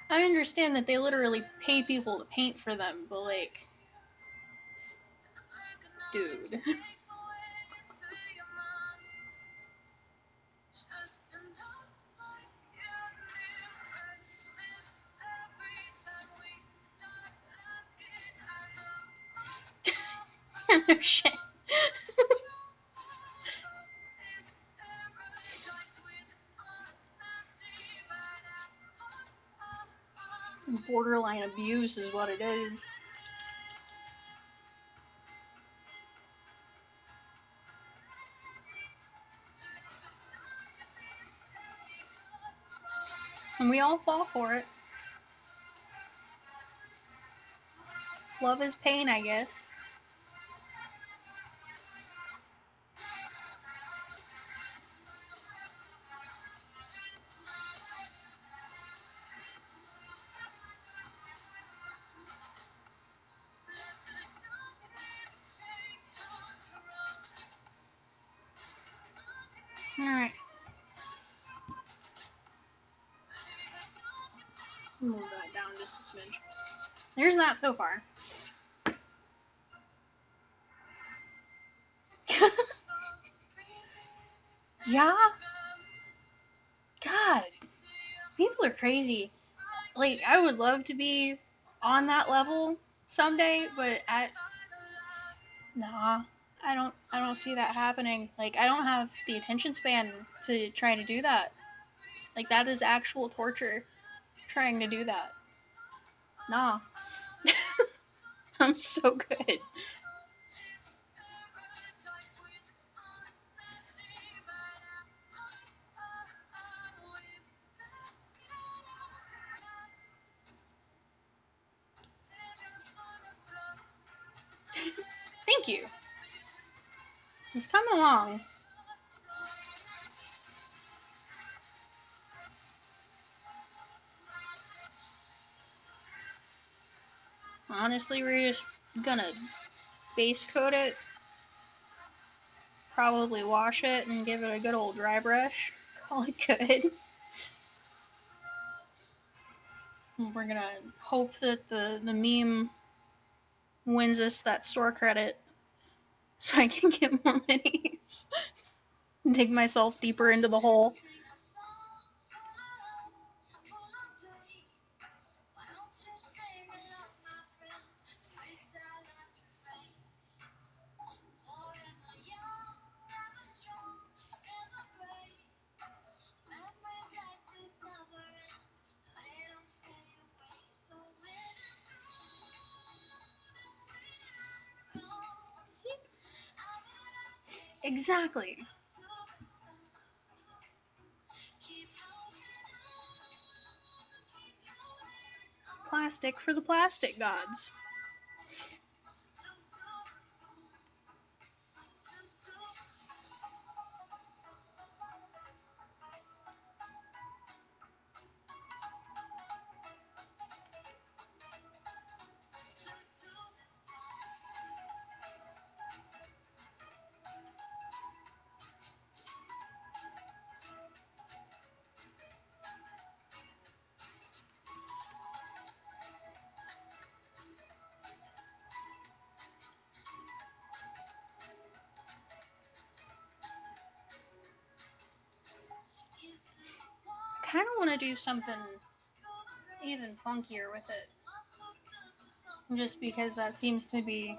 I understand that they literally pay people to paint for them, but like, dude. No shit. Borderline abuse is what it is. And we all fall for it. Love is pain, I guess. Alright. Move that down just a smidge. There's that so far. Yeah? God. People are crazy. Like, I would love to be on that level someday, but nah. I don't see that happening. Like, I don't have the attention span to try to do that. Like, that is actual torture, trying to do that. Nah. I'm so good. Thank you. It's coming along. Honestly, we're just gonna base coat it, probably wash it, and give it a good old dry brush. Call it good. And we're gonna hope that the meme wins us that store credit so I can get more minis. Dig myself deeper into the hole. Exactly. Plastic for the plastic gods. I kind of want to do something even funkier with it. Just because that seems to be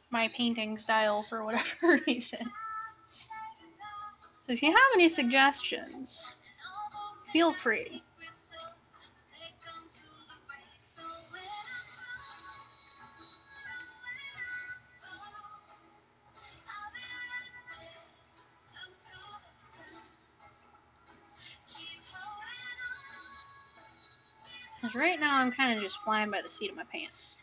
my painting style for whatever reason. So if you have any suggestions, feel free. Because right now I'm kind of just flying by the seat of my pants.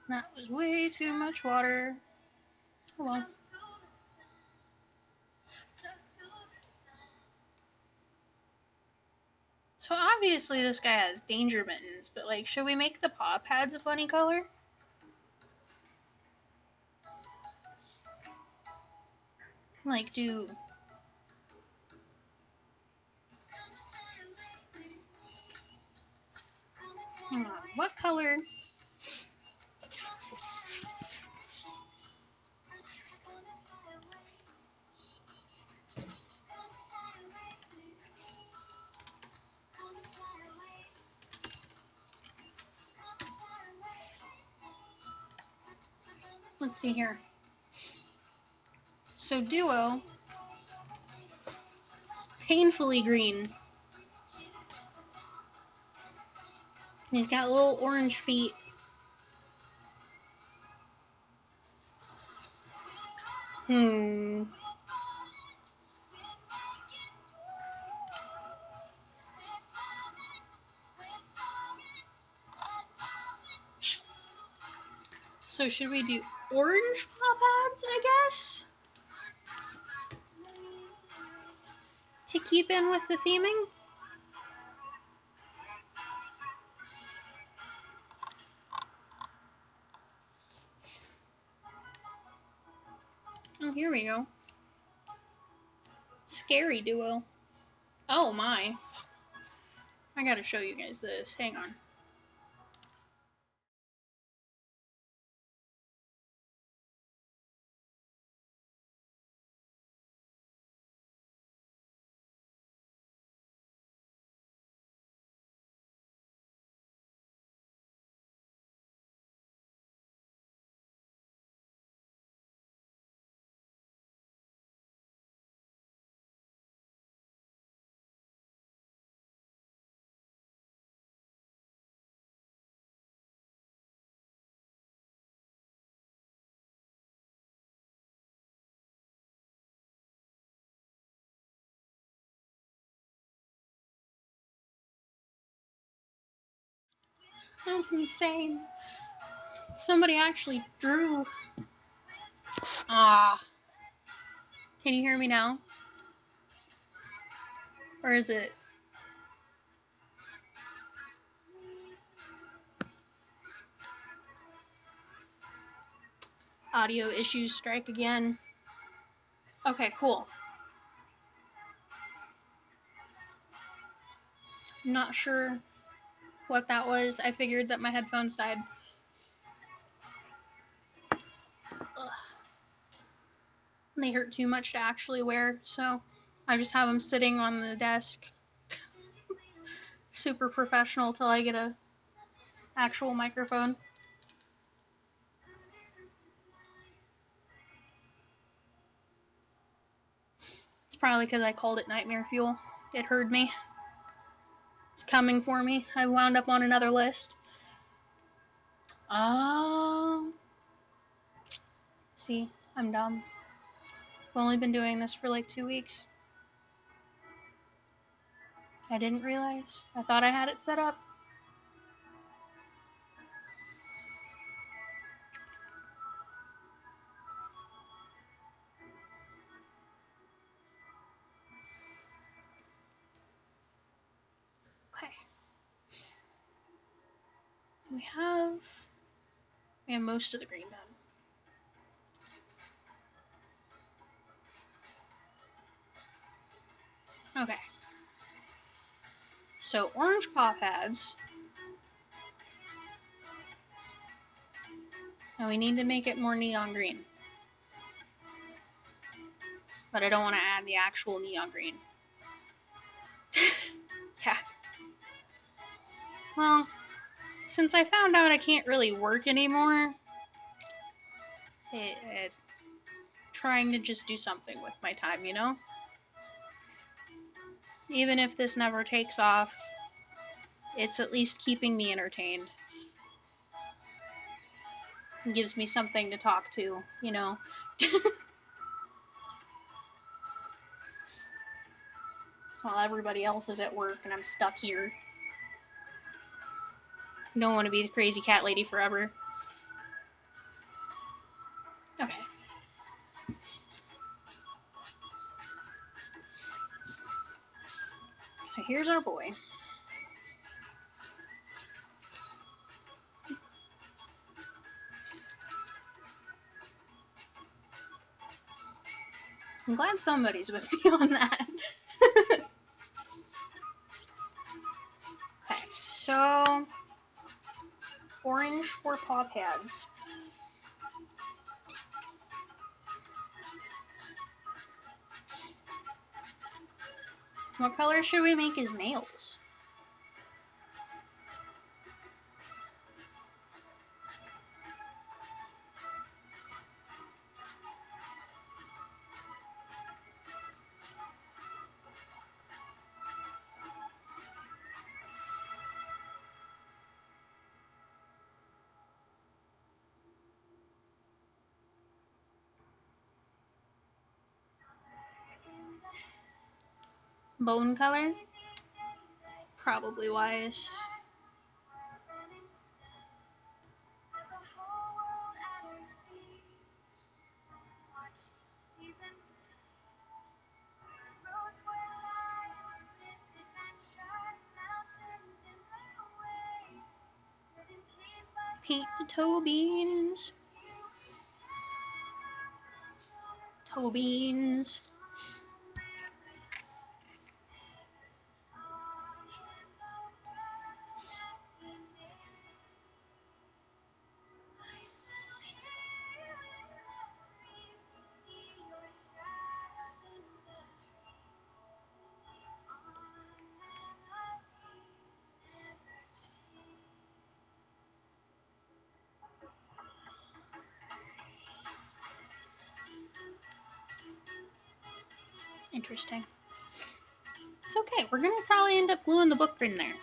That was way too much water. Oh well. So obviously this guy has danger mittens, but like, should we make the paw pads a funny color? Like, hang on, what color? Let's see here. So Duo, it's painfully green. He's got little orange feet. So should we do orange paw pads, I guess? To keep in with the theming? Oh, here we go. Scary Duo. Oh my. I gotta show you guys this. Hang on. That's insane. Somebody actually drew. Ah. Can you hear me now? Or is it? Audio issues strike again. Okay, cool. I'm not sure what that was. I figured that my headphones died. Ugh. They hurt too much to actually wear, so I just have them sitting on the desk. Super professional till I get a actual microphone. It's probably because I called it nightmare fuel. It heard me. It's coming for me. I wound up on another list. See, I'm dumb. I've only been doing this for like 2 weeks. I didn't realize. I thought I had it set up. Okay. We have most of the green done. Okay. So orange paw pads. And we need to make it more neon green. But I don't want to add the actual neon green. Yeah. Well, since I found out I can't really work anymore, trying to just do something with my time, you know? Even if this never takes off, it's at least keeping me entertained. It gives me something to talk to, you know? While everybody else is at work and I'm stuck here. Don't want to be the crazy cat lady forever. Okay. So here's our boy. I'm glad somebody's with me on that. Okay, so orange for paw pads. What color should we make his nails? Bone color? Probably wise. Paint the toe beans. Toe beans. Interesting. It's okay. We're gonna probably end up gluing the book in there.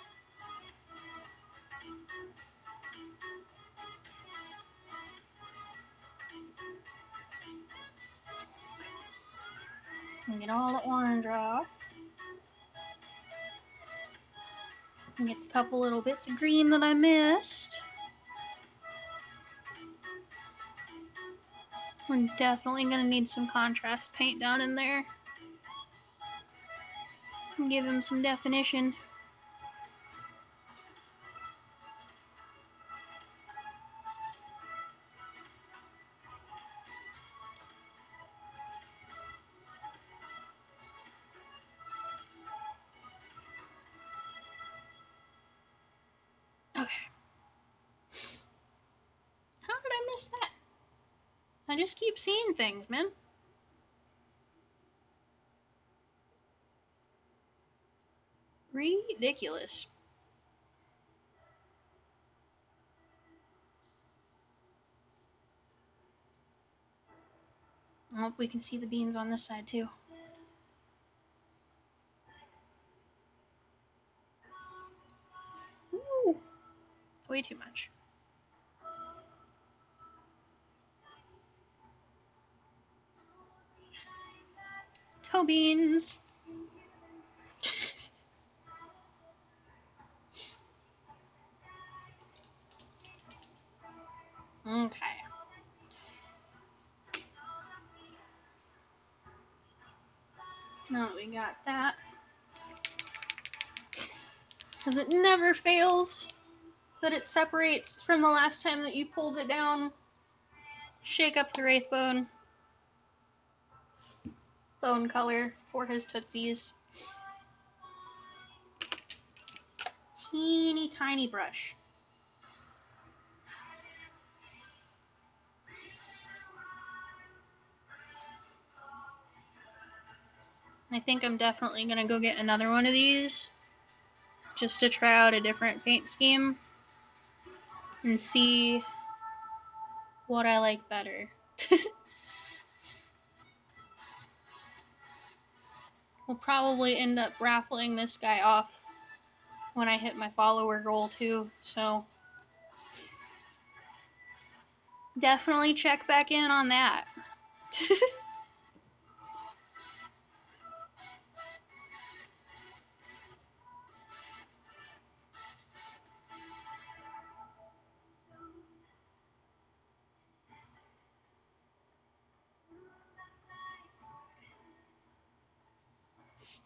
And get all the orange off. And get a couple little bits of green that I missed. We're definitely gonna need some contrast paint down in there. Give him some definition. Okay. How did I miss that? I just keep seeing things, man. Ridiculous. I hope we can see the beans on this side too. Ooh, way too much. Toe beans. Okay. Now that we got that. Because it never fails that it separates from the last time that you pulled it down. Shake up the wraith bone color for his tootsies. Teeny tiny brush. I think I'm definitely gonna go get another one of these just to try out a different paint scheme and see what I like better. We'll probably end up raffling this guy off when I hit my follower goal too, so definitely check back in on that.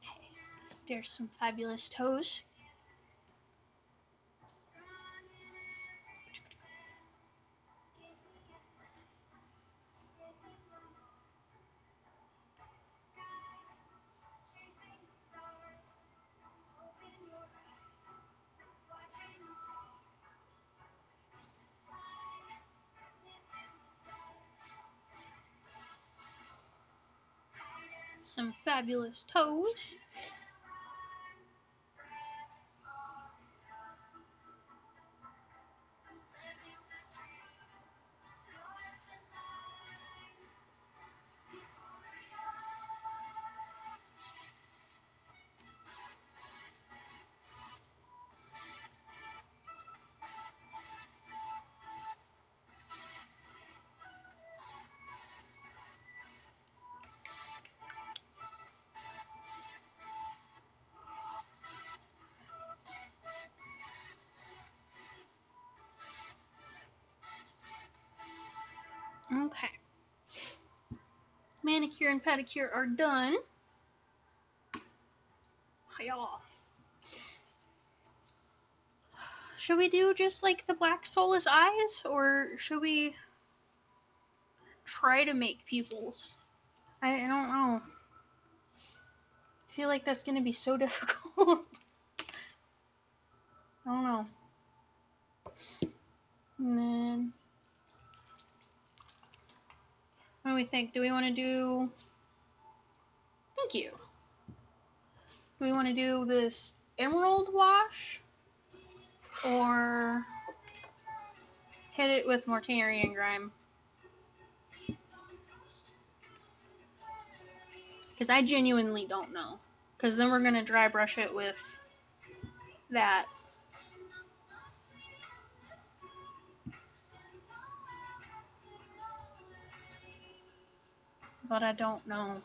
Okay, there's some fabulous toes. Some fabulous toes. Okay. Manicure and pedicure are done. Hiya. Should we do just like the black soulless eyes, or should we try to make pupils? I don't know. I feel like that's gonna be so difficult. I don't know. And then, what do we think? Do we want to do... Thank you. Do we want to do this emerald wash? Or hit it with Mortarian grime? Because I genuinely don't know. Because then we're going to dry brush it with that. But I don't know.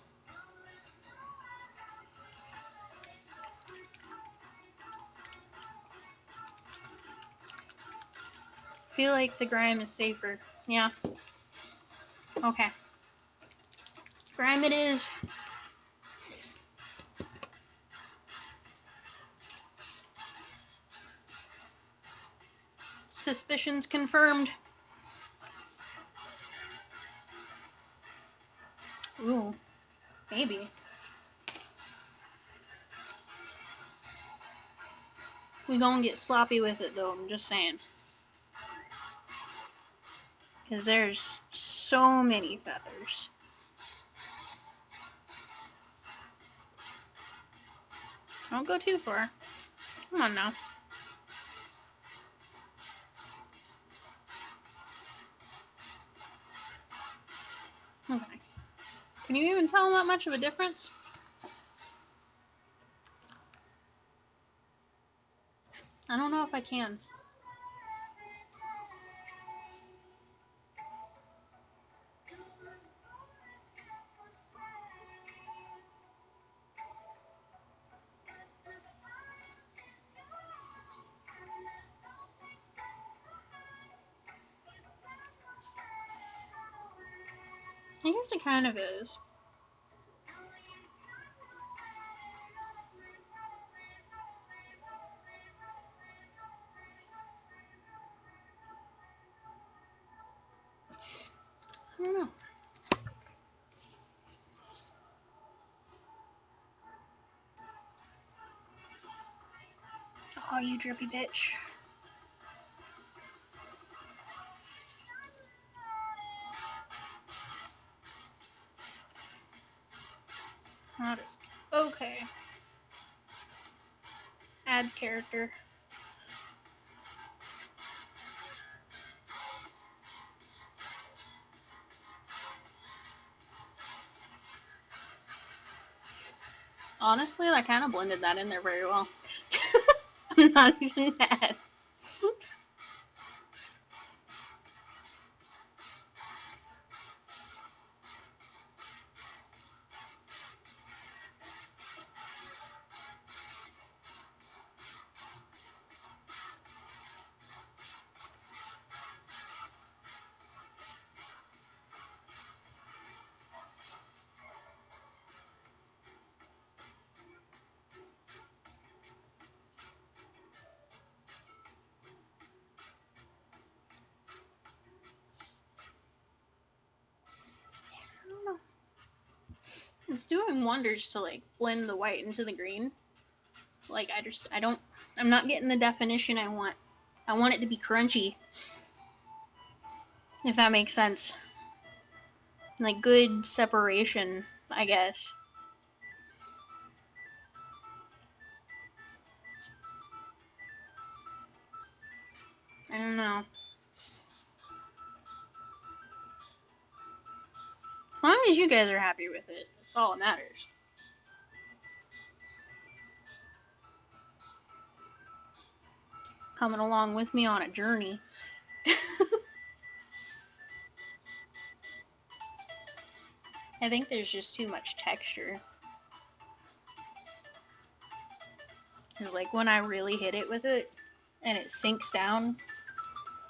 I feel like the grime is safer. Yeah. Okay. Crime it is. Suspicions confirmed. Ooh, maybe. We gonna get sloppy with it though, I'm just saying. Because there's so many feathers. Don't go too far. Come on now. Okay. Can you even tell that much of a difference? I don't know if I can. I guess it kind of is. I don't know. Oh, you drippy bitch. That is okay. Adds character. Honestly, I kind of blended that in there very well. I'm not even mad. It's doing wonders to like blend the white into the green. Like I'm not getting the definition I want. I want it to be crunchy. If that makes sense. Like good separation, I guess. I don't know. As long as you guys are happy with it, that's all that matters. Coming along with me on a journey. I think there's just too much texture. Because like when I really hit it with it, and it sinks down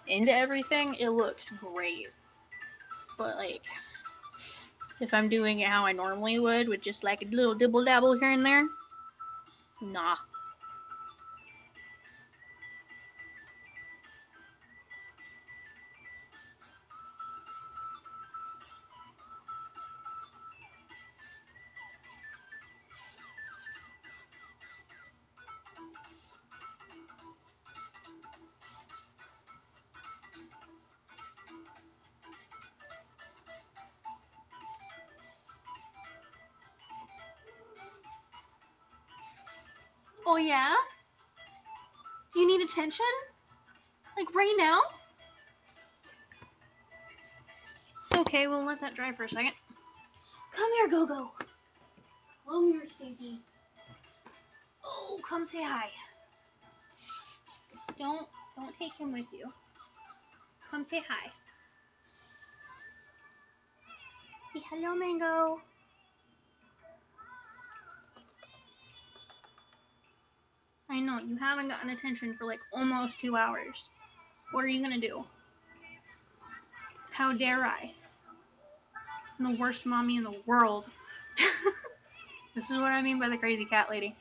into everything, it looks great. But like, if I'm doing it how I normally would, with just like a little dibble dabble here and there, nah. Oh yeah? Do you need attention? Like right now? It's okay, we'll let that dry for a second. Come here, Go-Go. Come here, Stinky. Oh, come say hi. Don't take him with you. Come say hi. Say hello, Mango. I know, you haven't gotten attention for like almost 2 hours. What are you gonna do? How dare I? I'm the worst mommy in the world. This is what I mean by the crazy cat lady.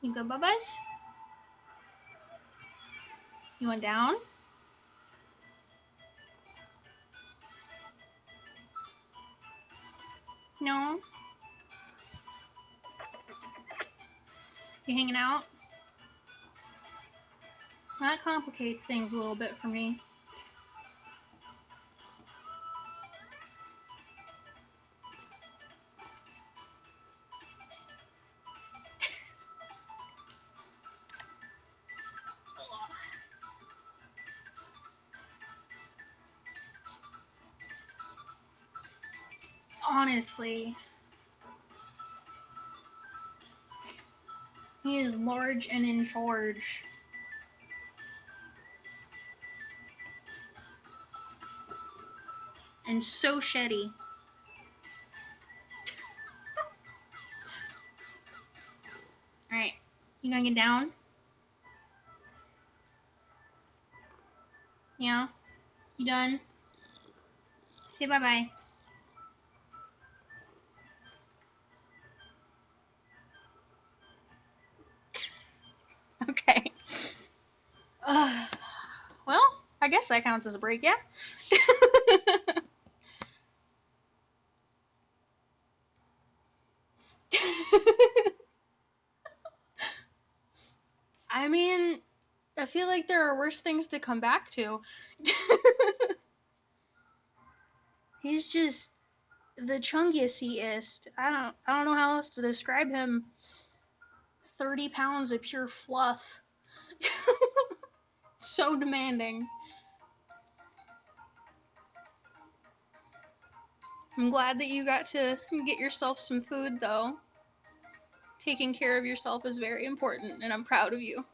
You good, Bubba's? You went down? No? You hanging out? That complicates things a little bit for me. Honestly, he is large and in charge. And so shitty. Alright, you gonna get down? Yeah? You done? Say bye-bye. Okay. Well, I guess that counts as a break, yeah? I mean, I feel like there are worse things to come back to. He's just the chunkiest. I don't know how else to describe him. 30 pounds of pure fluff. So demanding. I'm glad that you got to get yourself some food, though. Taking care of yourself is very important, and I'm proud of you.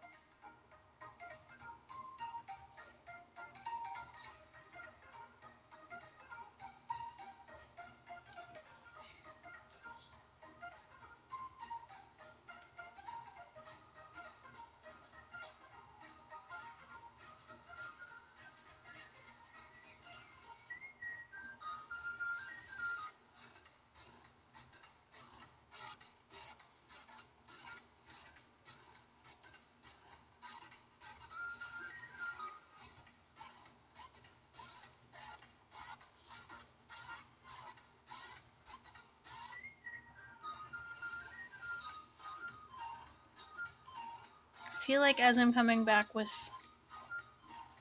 I feel like as I'm coming back with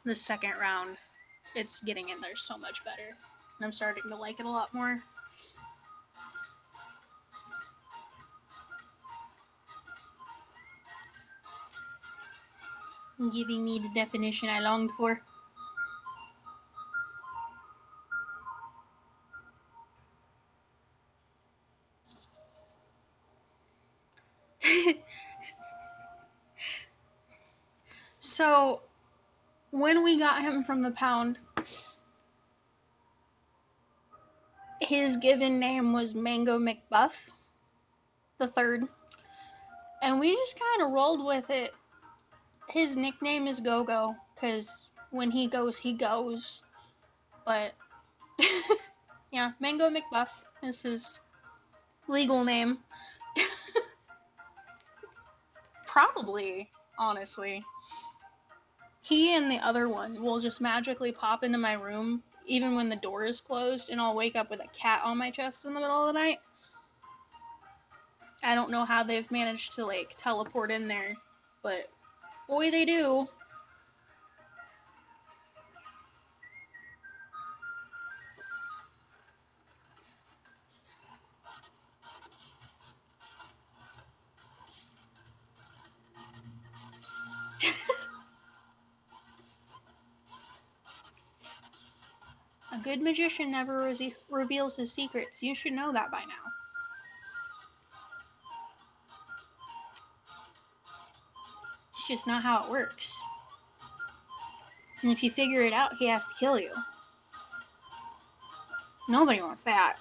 the second round, it's getting in there so much better. And I'm starting to like it a lot more. And giving me the definition I longed for. So, when we got him from the pound, his given name was Mango McBuff the third, and we just kind of rolled with it. His nickname is Go-Go, because when he goes, he goes. But, yeah, Mango McBuff is his legal name. Probably, honestly. He and the other one will just magically pop into my room even when the door is closed, and I'll wake up with a cat on my chest in the middle of the night. I don't know how they've managed to, like, teleport in there, but boy, they do. A good magician never reveals his secrets. You should know that by now. It's just not how it works. And if you figure it out, he has to kill you. Nobody wants that.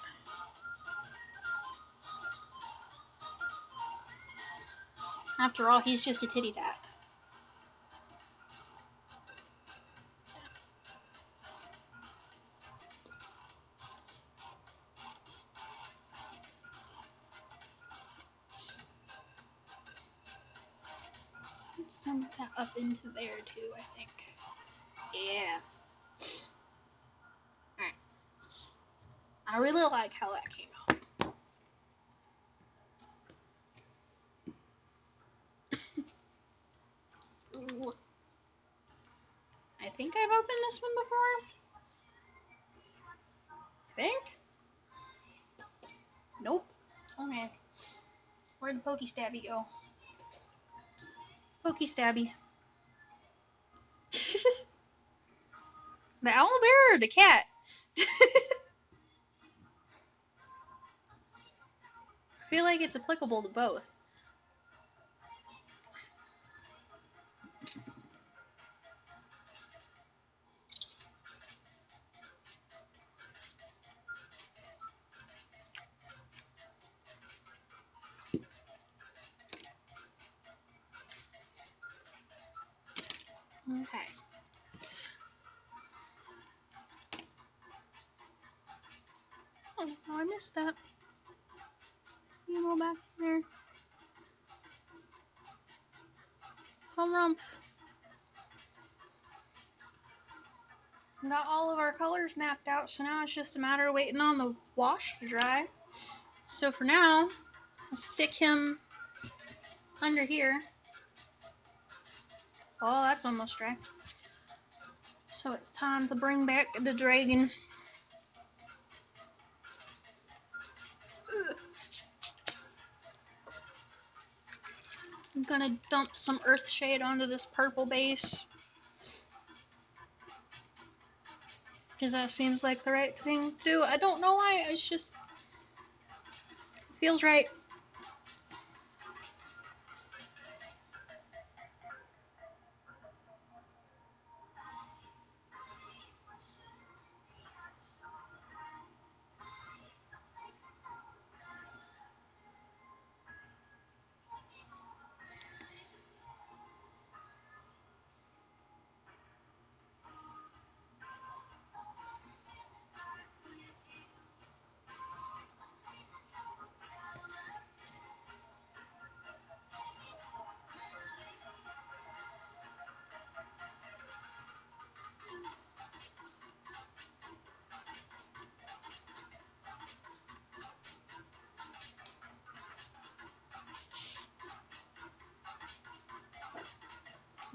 After all, he's just a titty tat. Let's send that up into there too, I think. Yeah. Alright. I really like how that came out. Ooh. I think I've opened this one before. Think? Nope. Okay. Where'd the Pokey Stabby go? Pokey Stabby. The owlbear or the cat? I feel like it's applicable to both. Okay. Oh, I missed that. You go back there. Home rump. Got all of our colors mapped out, so now it's just a matter of waiting on the wash to dry. So for now, I'll stick him under here. Oh, that's almost dry. So it's time to bring back the dragon. I'm gonna dump some Earthshade onto this purple base, because that seems like the right thing to do. I don't know why, it's just, it feels right.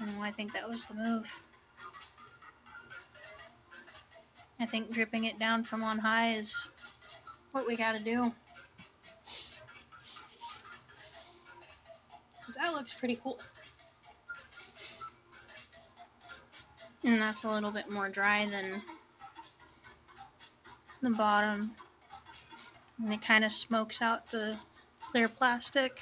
Oh, I think that was the move. I think dripping it down from on high is what we gotta do. Because that looks pretty cool. And that's a little bit more dry than the bottom. And it kind of smokes out the clear plastic.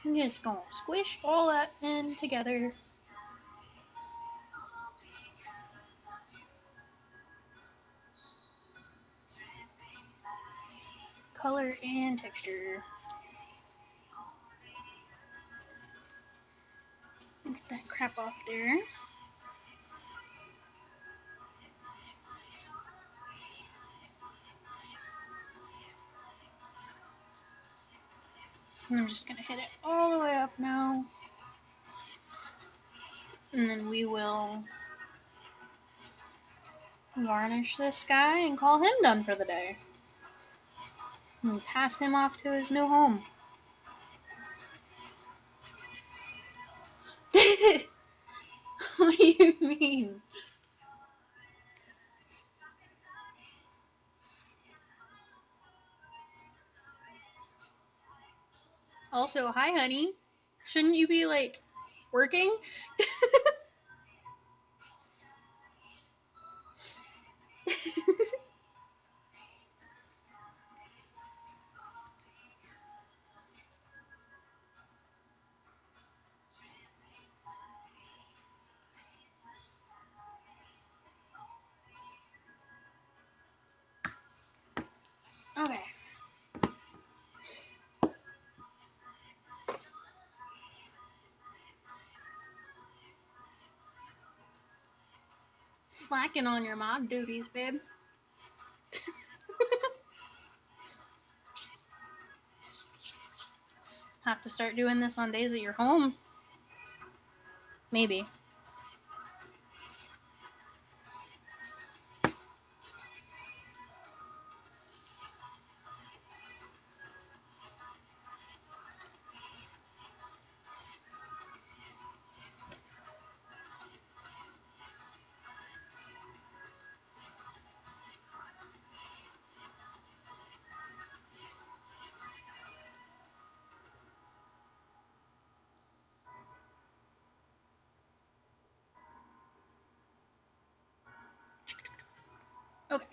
I'm just gonna squish all that in together. Color and texture. Get that crap off there. And I'm just gonna hit it all the way up now. And then we will varnish this guy and call him done for the day. And pass him off to his new home. What do you mean? Also, hi, honey. Shouldn't you be, like, working? Okay. Slacking on your mod duties, babe. Have to start doing this on days that you're home. Maybe. Okay.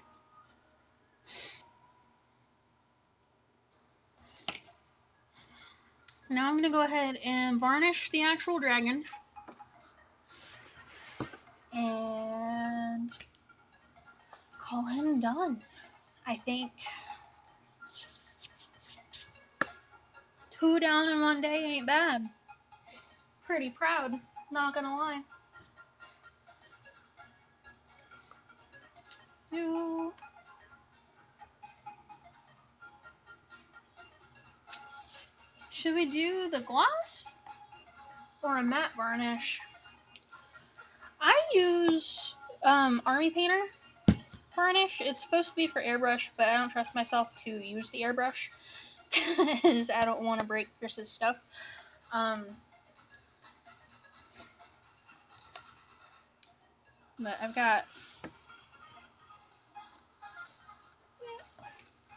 Now I'm going to go ahead and varnish the actual dragon. And call him done. I think 2 down in 1 day ain't bad. Pretty proud, not gonna lie. Should we do the gloss or a matte varnish? I use Army Painter varnish. It's supposed to be for airbrush, but I don't trust myself to use the airbrush because I don't want to break Chris's stuff. But I've got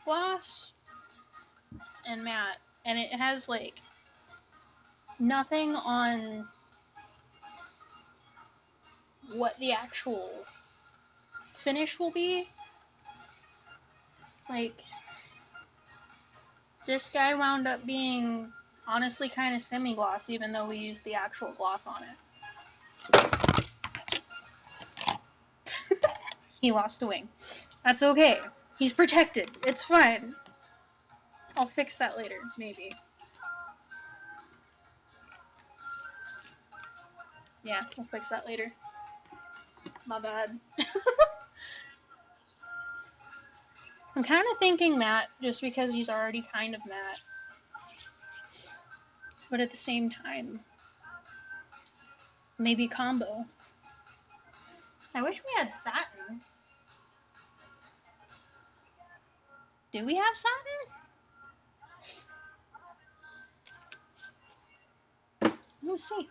gloss and matte, and it has like nothing on what the actual finish will be. Like, this guy wound up being honestly kind of semi-gloss, even though we used the actual gloss on it. He lost a wing. That's okay. He's protected. It's fine. I'll fix that later, maybe. Yeah, we'll fix that later. My bad. I'm kind of thinking matte, just because he's already kind of matte. But at the same time, maybe combo. I wish we had satin. Do we have satin? I'm gonna see.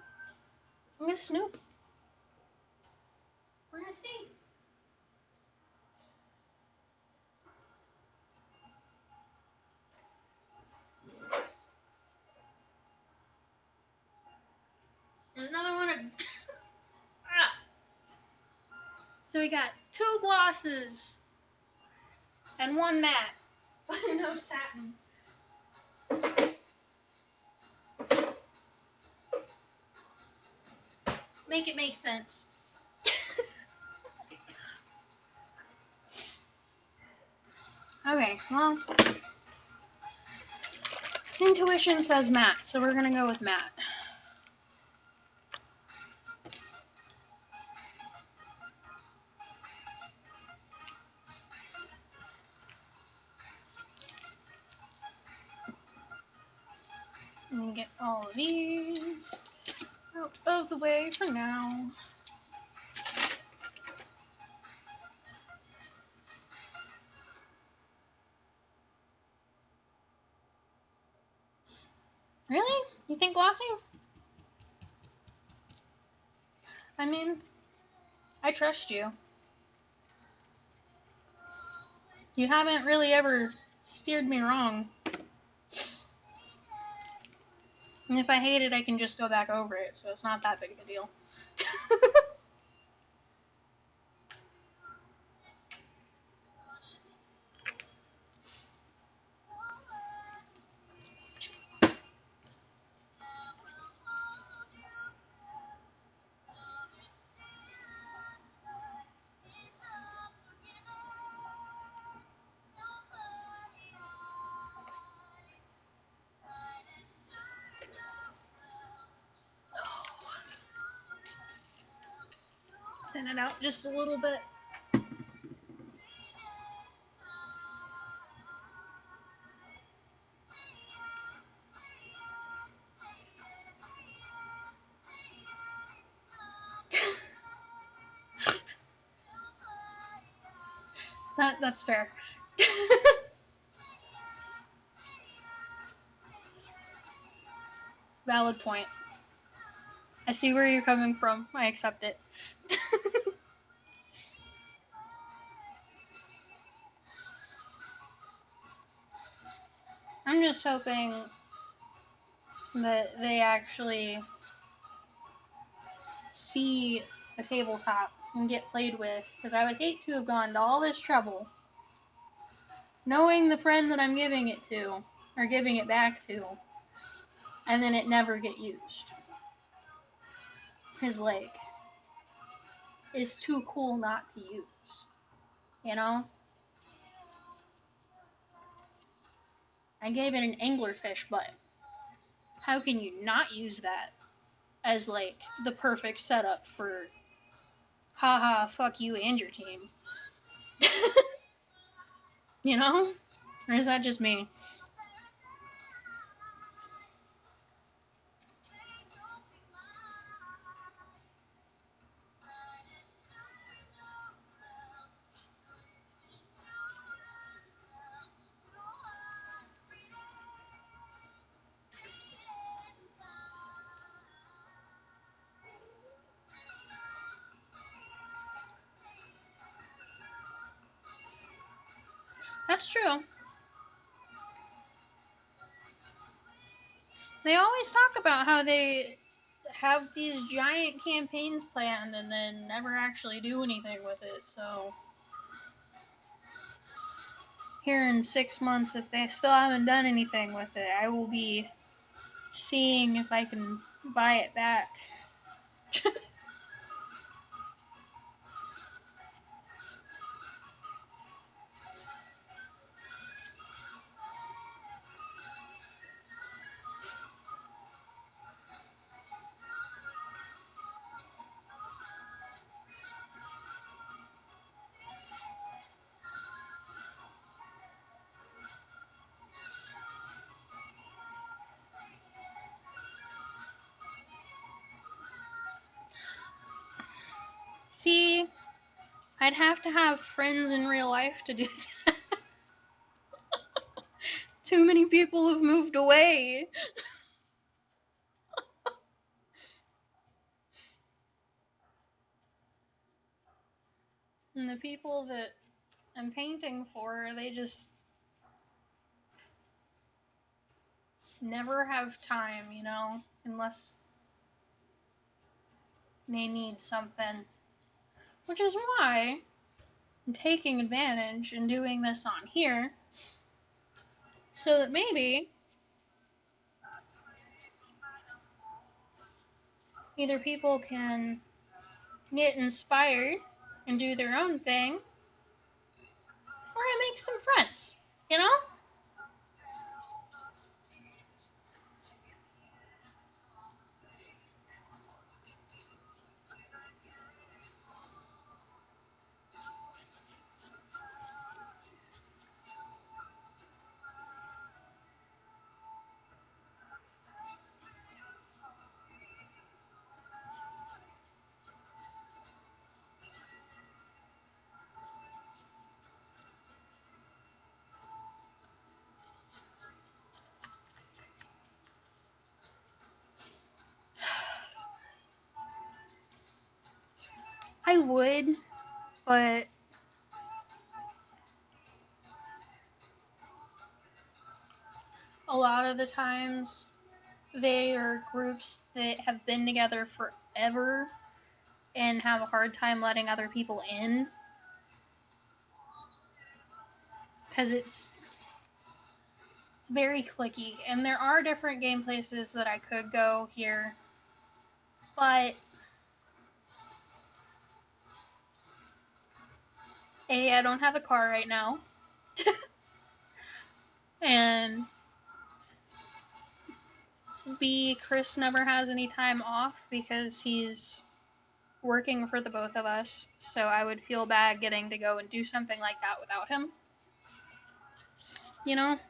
I'm gonna snoop. We're gonna see. There's another one. Ah. So we got 2 glosses and 1 matte, but no satin. Make it make sense. Okay, well, intuition says matte, so we're gonna go with matte. And get all of these out of the way for now. Really? You think glossy? I mean, I trust you. You haven't really ever steered me wrong. And if I hate it, I can just go back over it, so it's not that big of a deal. Thin it out just a little bit. That's fair. Valid point. I see where you're coming from. I accept it. I'm just hoping that they actually see a tabletop and get played with, because I would hate to have gone to all this trouble knowing the friend that I'm giving it to, or giving it back to, and then it never get used. Because, like, it's too cool not to use. You know? I gave it an anglerfish butt. How can you not use that as, like, the perfect setup for haha, fuck you and your team? You know? Or is that just me? That's true. They always talk about how they have these giant campaigns planned and then never actually do anything with it, so here in 6 months, if they still haven't done anything with it, I will be seeing if I can buy it back. See, I'd have to have friends in real life to do that. Too many people have moved away. And the people that I'm painting for, they just never have time, you know, unless they need something. Which is why I'm taking advantage and doing this on here, so that maybe either people can get inspired and do their own thing, or I make some friends, you know? I would, but a lot of the times they are groups that have been together forever and have a hard time letting other people in because it's very cliquey, and there are different game places that I could go here, but A, I don't have a car right now, and B, Chris never has any time off because he's working for the both of us, so I would feel bad getting to go and do something like that without him. You know?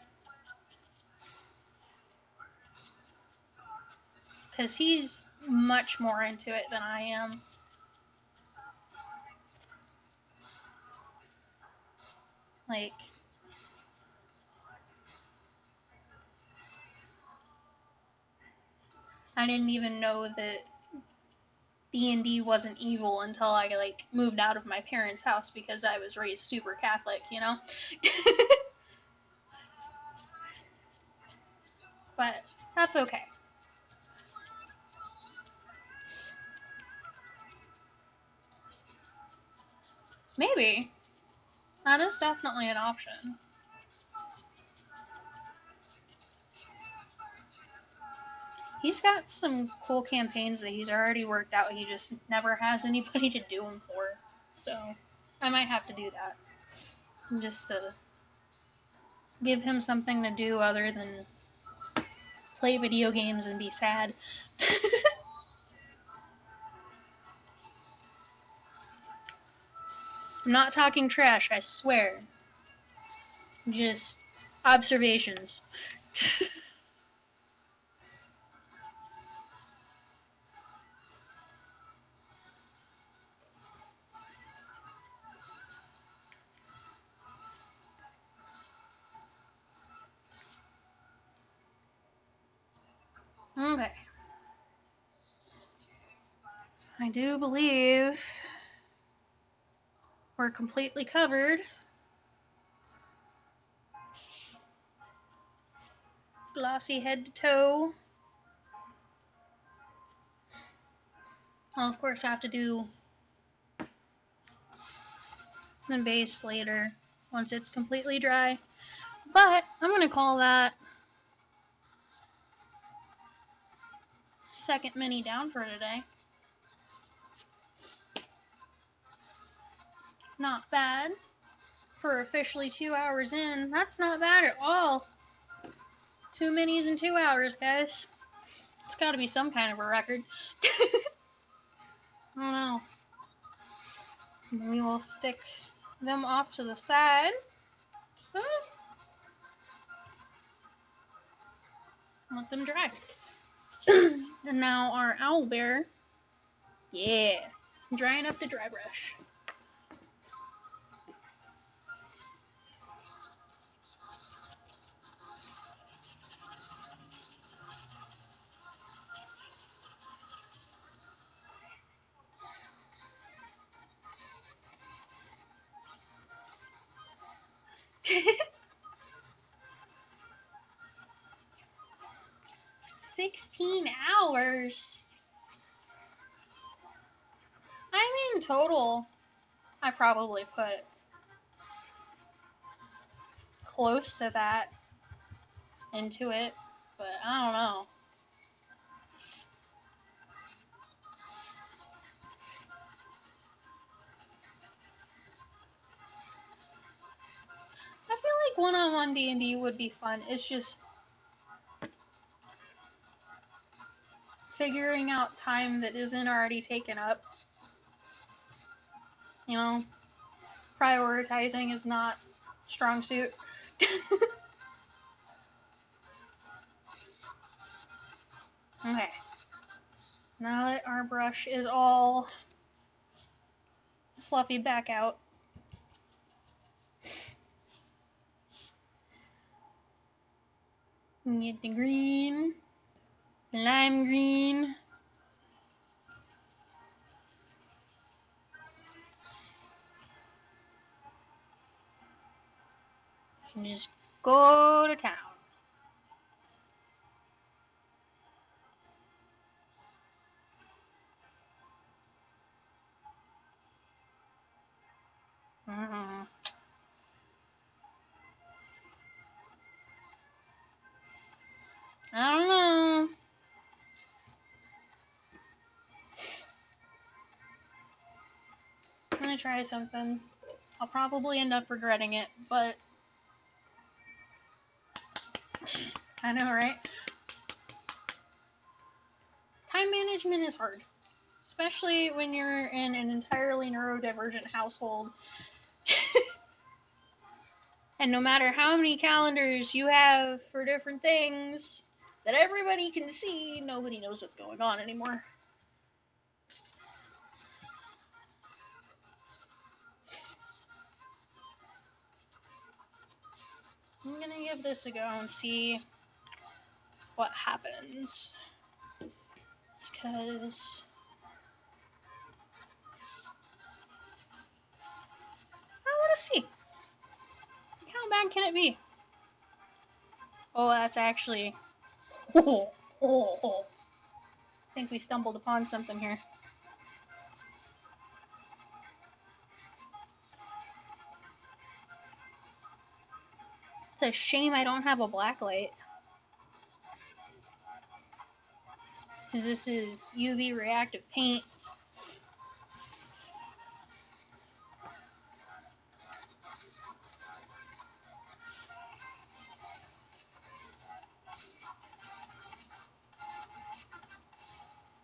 Because he's much more into it than I am. Like, I didn't even know that D&D wasn't evil until I, like, moved out of my parents' house because I was raised super Catholic, you know? But that's okay. Maybe. That is definitely an option. He's got some cool campaigns that he's already worked out. He just never has anybody to do them for. So I might have to do that. Just to give him something to do other than play video games and be sad. I'm not talking trash, I swear. Just observations. Okay. I do believe we're completely covered. Glossy head to toe. I'll of course have to do the base later once it's completely dry. But I'm going to call that second mini down for today. Not bad. For officially 2 hours in, that's not bad at all. 2 minis in 2 hours, guys. It's got to be some kind of a record. I don't know. We will stick them off to the side. Let them dry. And now our owl bear. Yeah. Drying up the dry brush. $16. I mean, total, I probably put close to that into it, but I don't know. I feel like one-on-one D&D would be fun. It's just figuring out time that isn't already taken up. You know, prioritizing is not strong suit. Okay. Now that our brush is all fluffy back out, get the green, lime green, And just go to town. Mm-hmm. I don't know. I'm gonna try something. I'll probably end up regretting it, but I know, right? Time management is hard, especially when you're in an entirely neurodivergent household. And no matter how many calendars you have for different things that everybody can see, nobody knows what's going on anymore. I'm gonna give this a go and see what happens. Because I want to see. How bad can it be? Oh, that's actually... I think we stumbled upon something here. It's a shame I don't have a black light. Because this is UV reactive paint.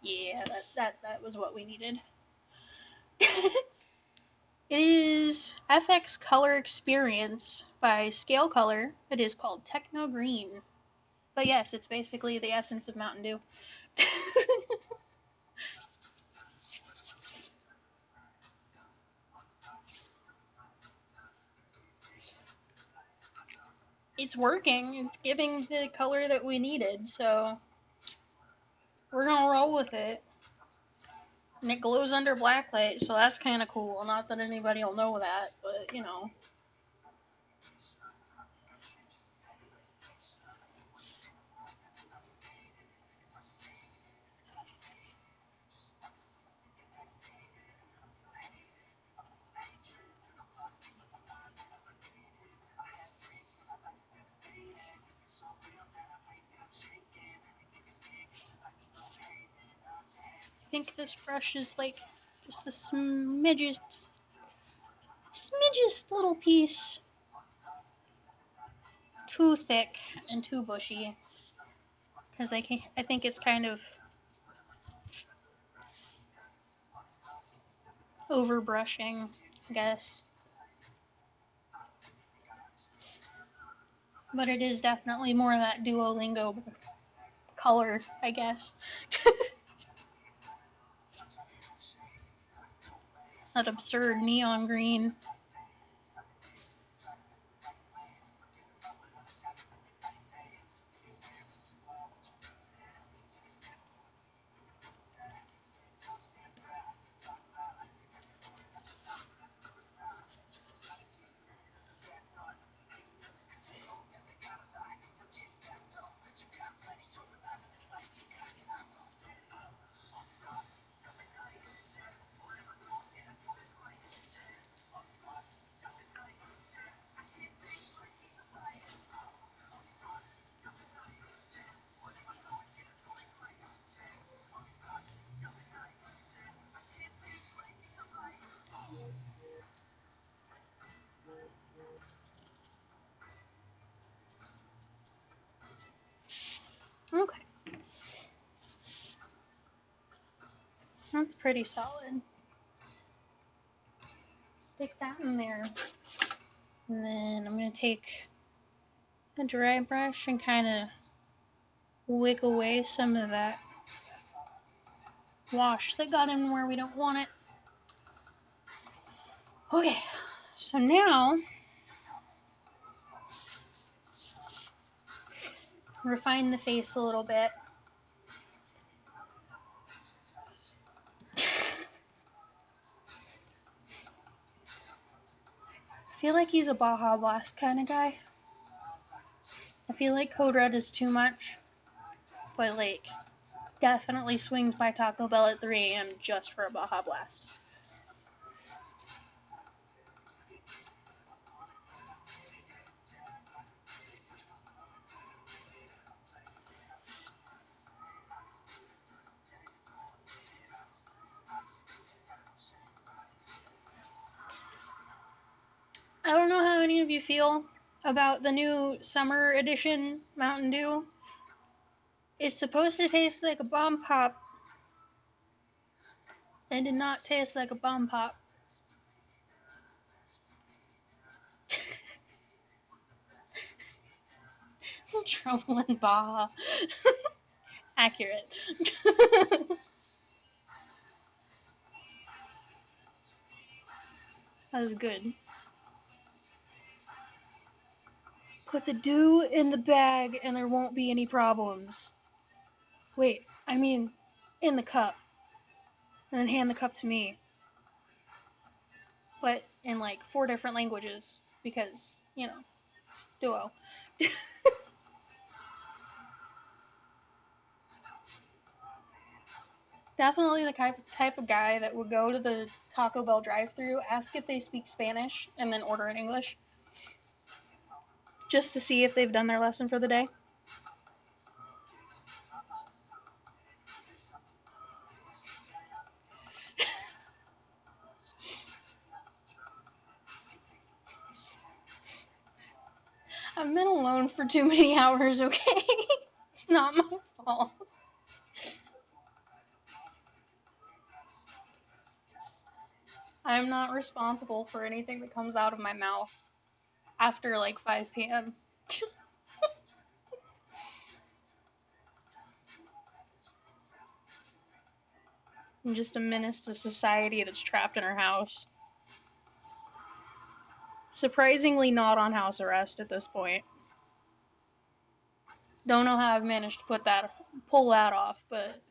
Yeah, that was what we needed. It is FX Color Experience by Scale Color. It is called Techno Green. But yes, it's basically the essence of Mountain Dew. It's working. It's giving the color that we needed, so we're gonna roll with it. And it glows under blacklight, so that's kind of cool. Not that anybody will know that, but you know. I think this brush is like just the smidgest little piece too thick and too bushy. Because I think it's kind of over brushing, I guess. But it is definitely more of that Duolingo color, I guess. That absurd neon green. Okay. That's pretty solid. Stick that in there. And then I'm going to take a dry brush and kind of wick away some of that wash that got in where we don't want it. Okay, so now refine the face a little bit. I feel like he's a Baja Blast kind of guy. I feel like Code Red is too much, but like definitely swings by Taco Bell at 3 a.m. just for a Baja Blast. I don't know how any of you feel about the new summer edition Mountain Dew. It's supposed to taste like a bomb pop. It did not taste like a bomb pop. Trouble in Baja. Accurate. That was good. Put the dew in the bag and there won't be any problems. Wait, I mean, in the cup. And then hand the cup to me. But in like 4 different languages. Because, you know, duo. Definitely the type of guy that would go to the Taco Bell drive-thru, ask if they speak Spanish, and then order in English. Just to see if they've done their lesson for the day. I've been alone for too many hours, okay? It's not my fault. I'm not responsible for anything that comes out of my mouth after like 5 p.m. I'm just a menace to society that's trapped in her house. Surprisingly not on house arrest at this point. Don't know how I've managed to pull that off, but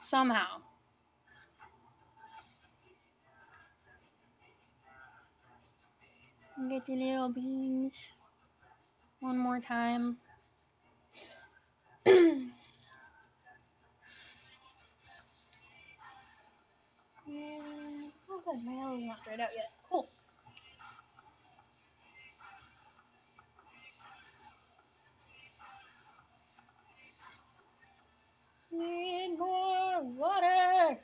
somehow. Get the little beans one more time. Oh good, my yellow's not dried out yet. Cool. Need more water!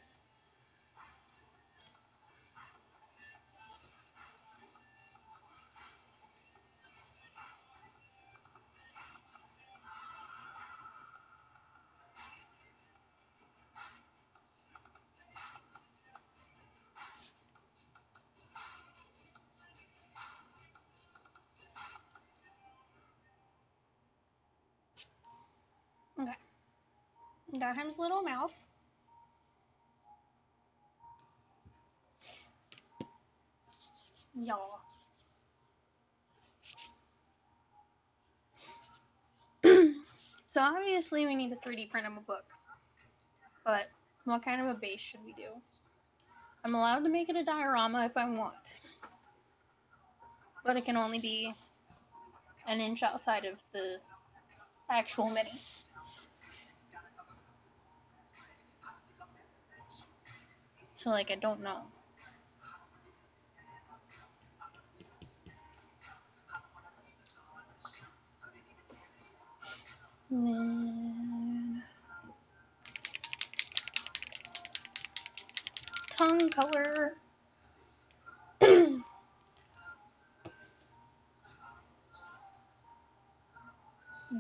Okay. Got him's little mouth. Y'all. So obviously we need to 3D print him a book. But what kind of a base should we do? I'm allowed to make it a diorama if I want. But it can only be an inch outside of the actual mini. So like I don't know. Tongue color.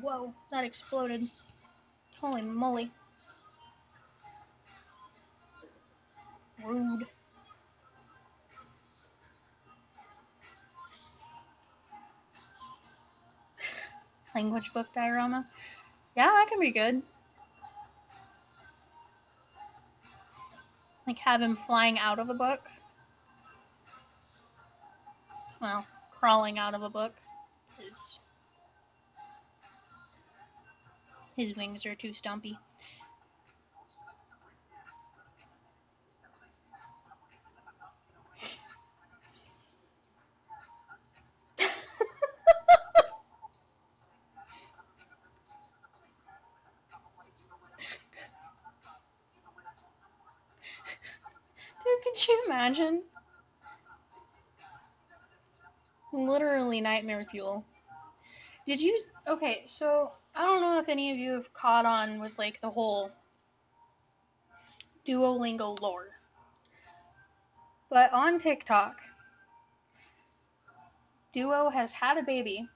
Whoa, that exploded. Holy moly. Rude. Language book diorama. Yeah, that can be good. Like have him flying out of a book. Well, crawling out of a book. His wings are too stumpy. Could you imagine? Literally nightmare fuel. Did you? Okay, so I don't know if any of you have caught on with like the whole Duolingo lore, but on TikTok, Duo has had a baby,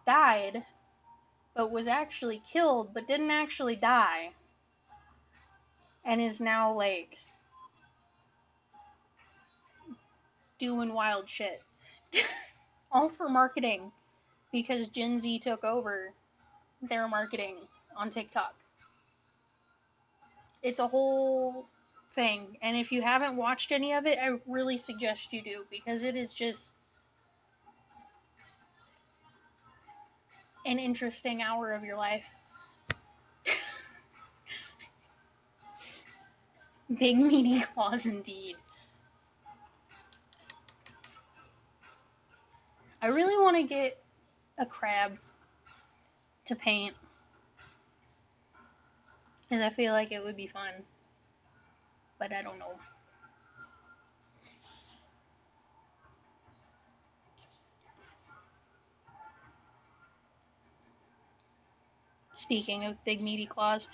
died, but was actually killed, but didn't actually die, and is now like doing wild shit. All for marketing, because Gen Z took over their marketing on TikTok. It's a whole thing, and if you haven't watched any of it, I really suggest you do, because it is just an interesting hour of your life. Big meaty claws indeed. I really want to get a crab to paint, because I feel like it would be fun, but I don't know. Speaking of big meaty claws.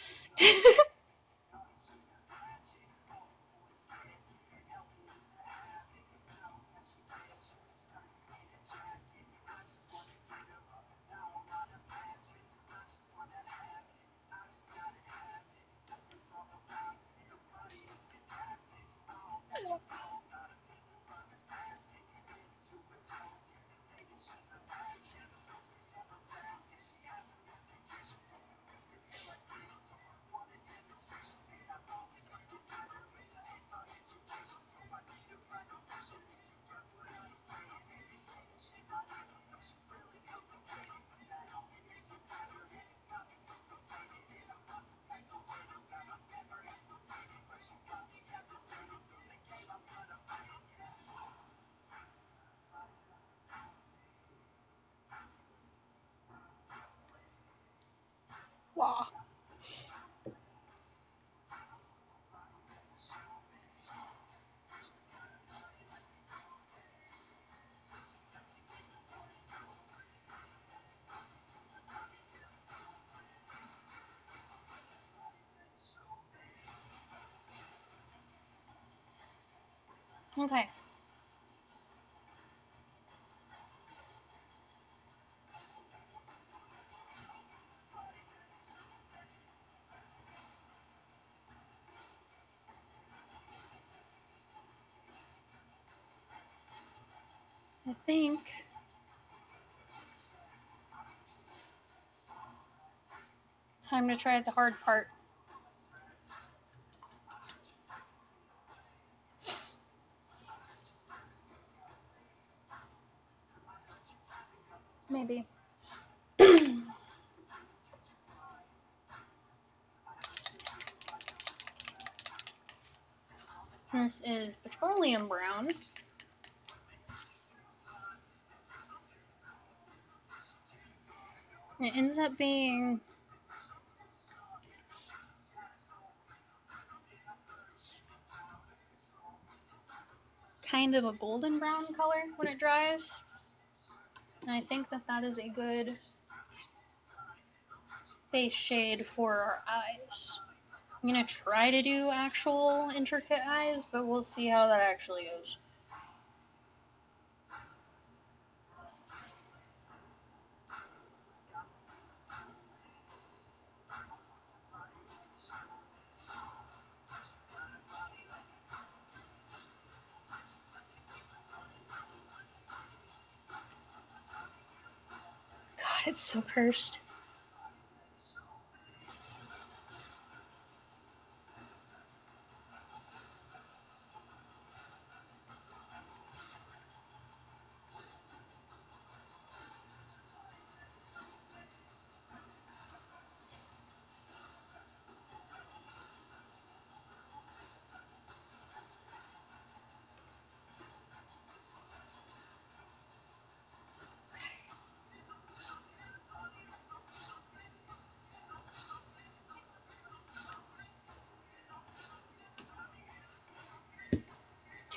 Wow. Okay. I think time to try the hard part. Maybe. This is petroleum brown. It ends up being kind of a golden brown color when it dries. And I think that that is a good base shade for our eyes. I'm going to try to do actual intricate eyes, but we'll see how that actually goes. God, it's so cursed.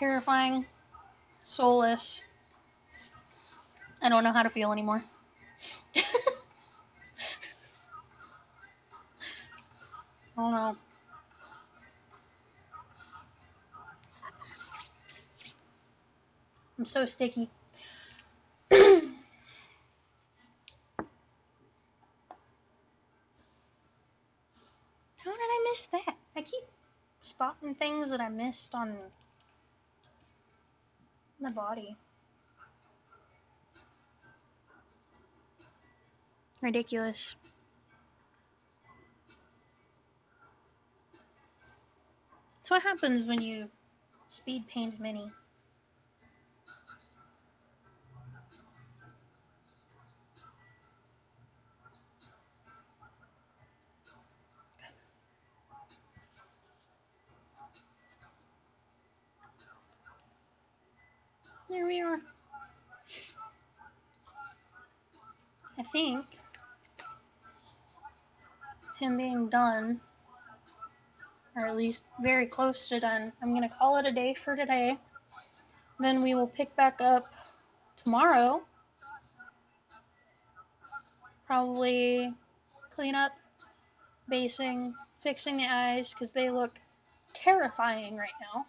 terrifying, soulless. I don't know how to feel anymore. I don't know. I'm so sticky. How did I miss that? I keep spotting things that I missed on my body. Ridiculous. That's what happens when you speed paint mini. There we are. I think with him being done, or at least very close to done, I'm going to call it a day for today. Then we will pick back up tomorrow. Probably clean up, basing, fixing the eyes, because they look terrifying right now.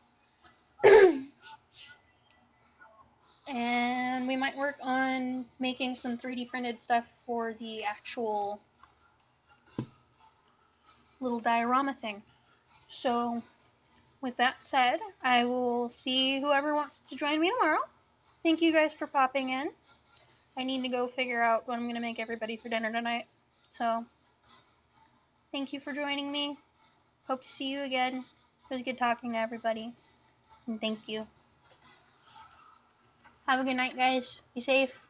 And we might work on making some 3D printed stuff for the actual little diorama thing. So, with that said, I will see whoever wants to join me tomorrow. Thank you guys for popping in. I need to go figure out what I'm going to make everybody for dinner tonight. So, thank you for joining me. Hope to see you again. It was good talking to everybody. And thank you. Have a good night, guys. Be safe.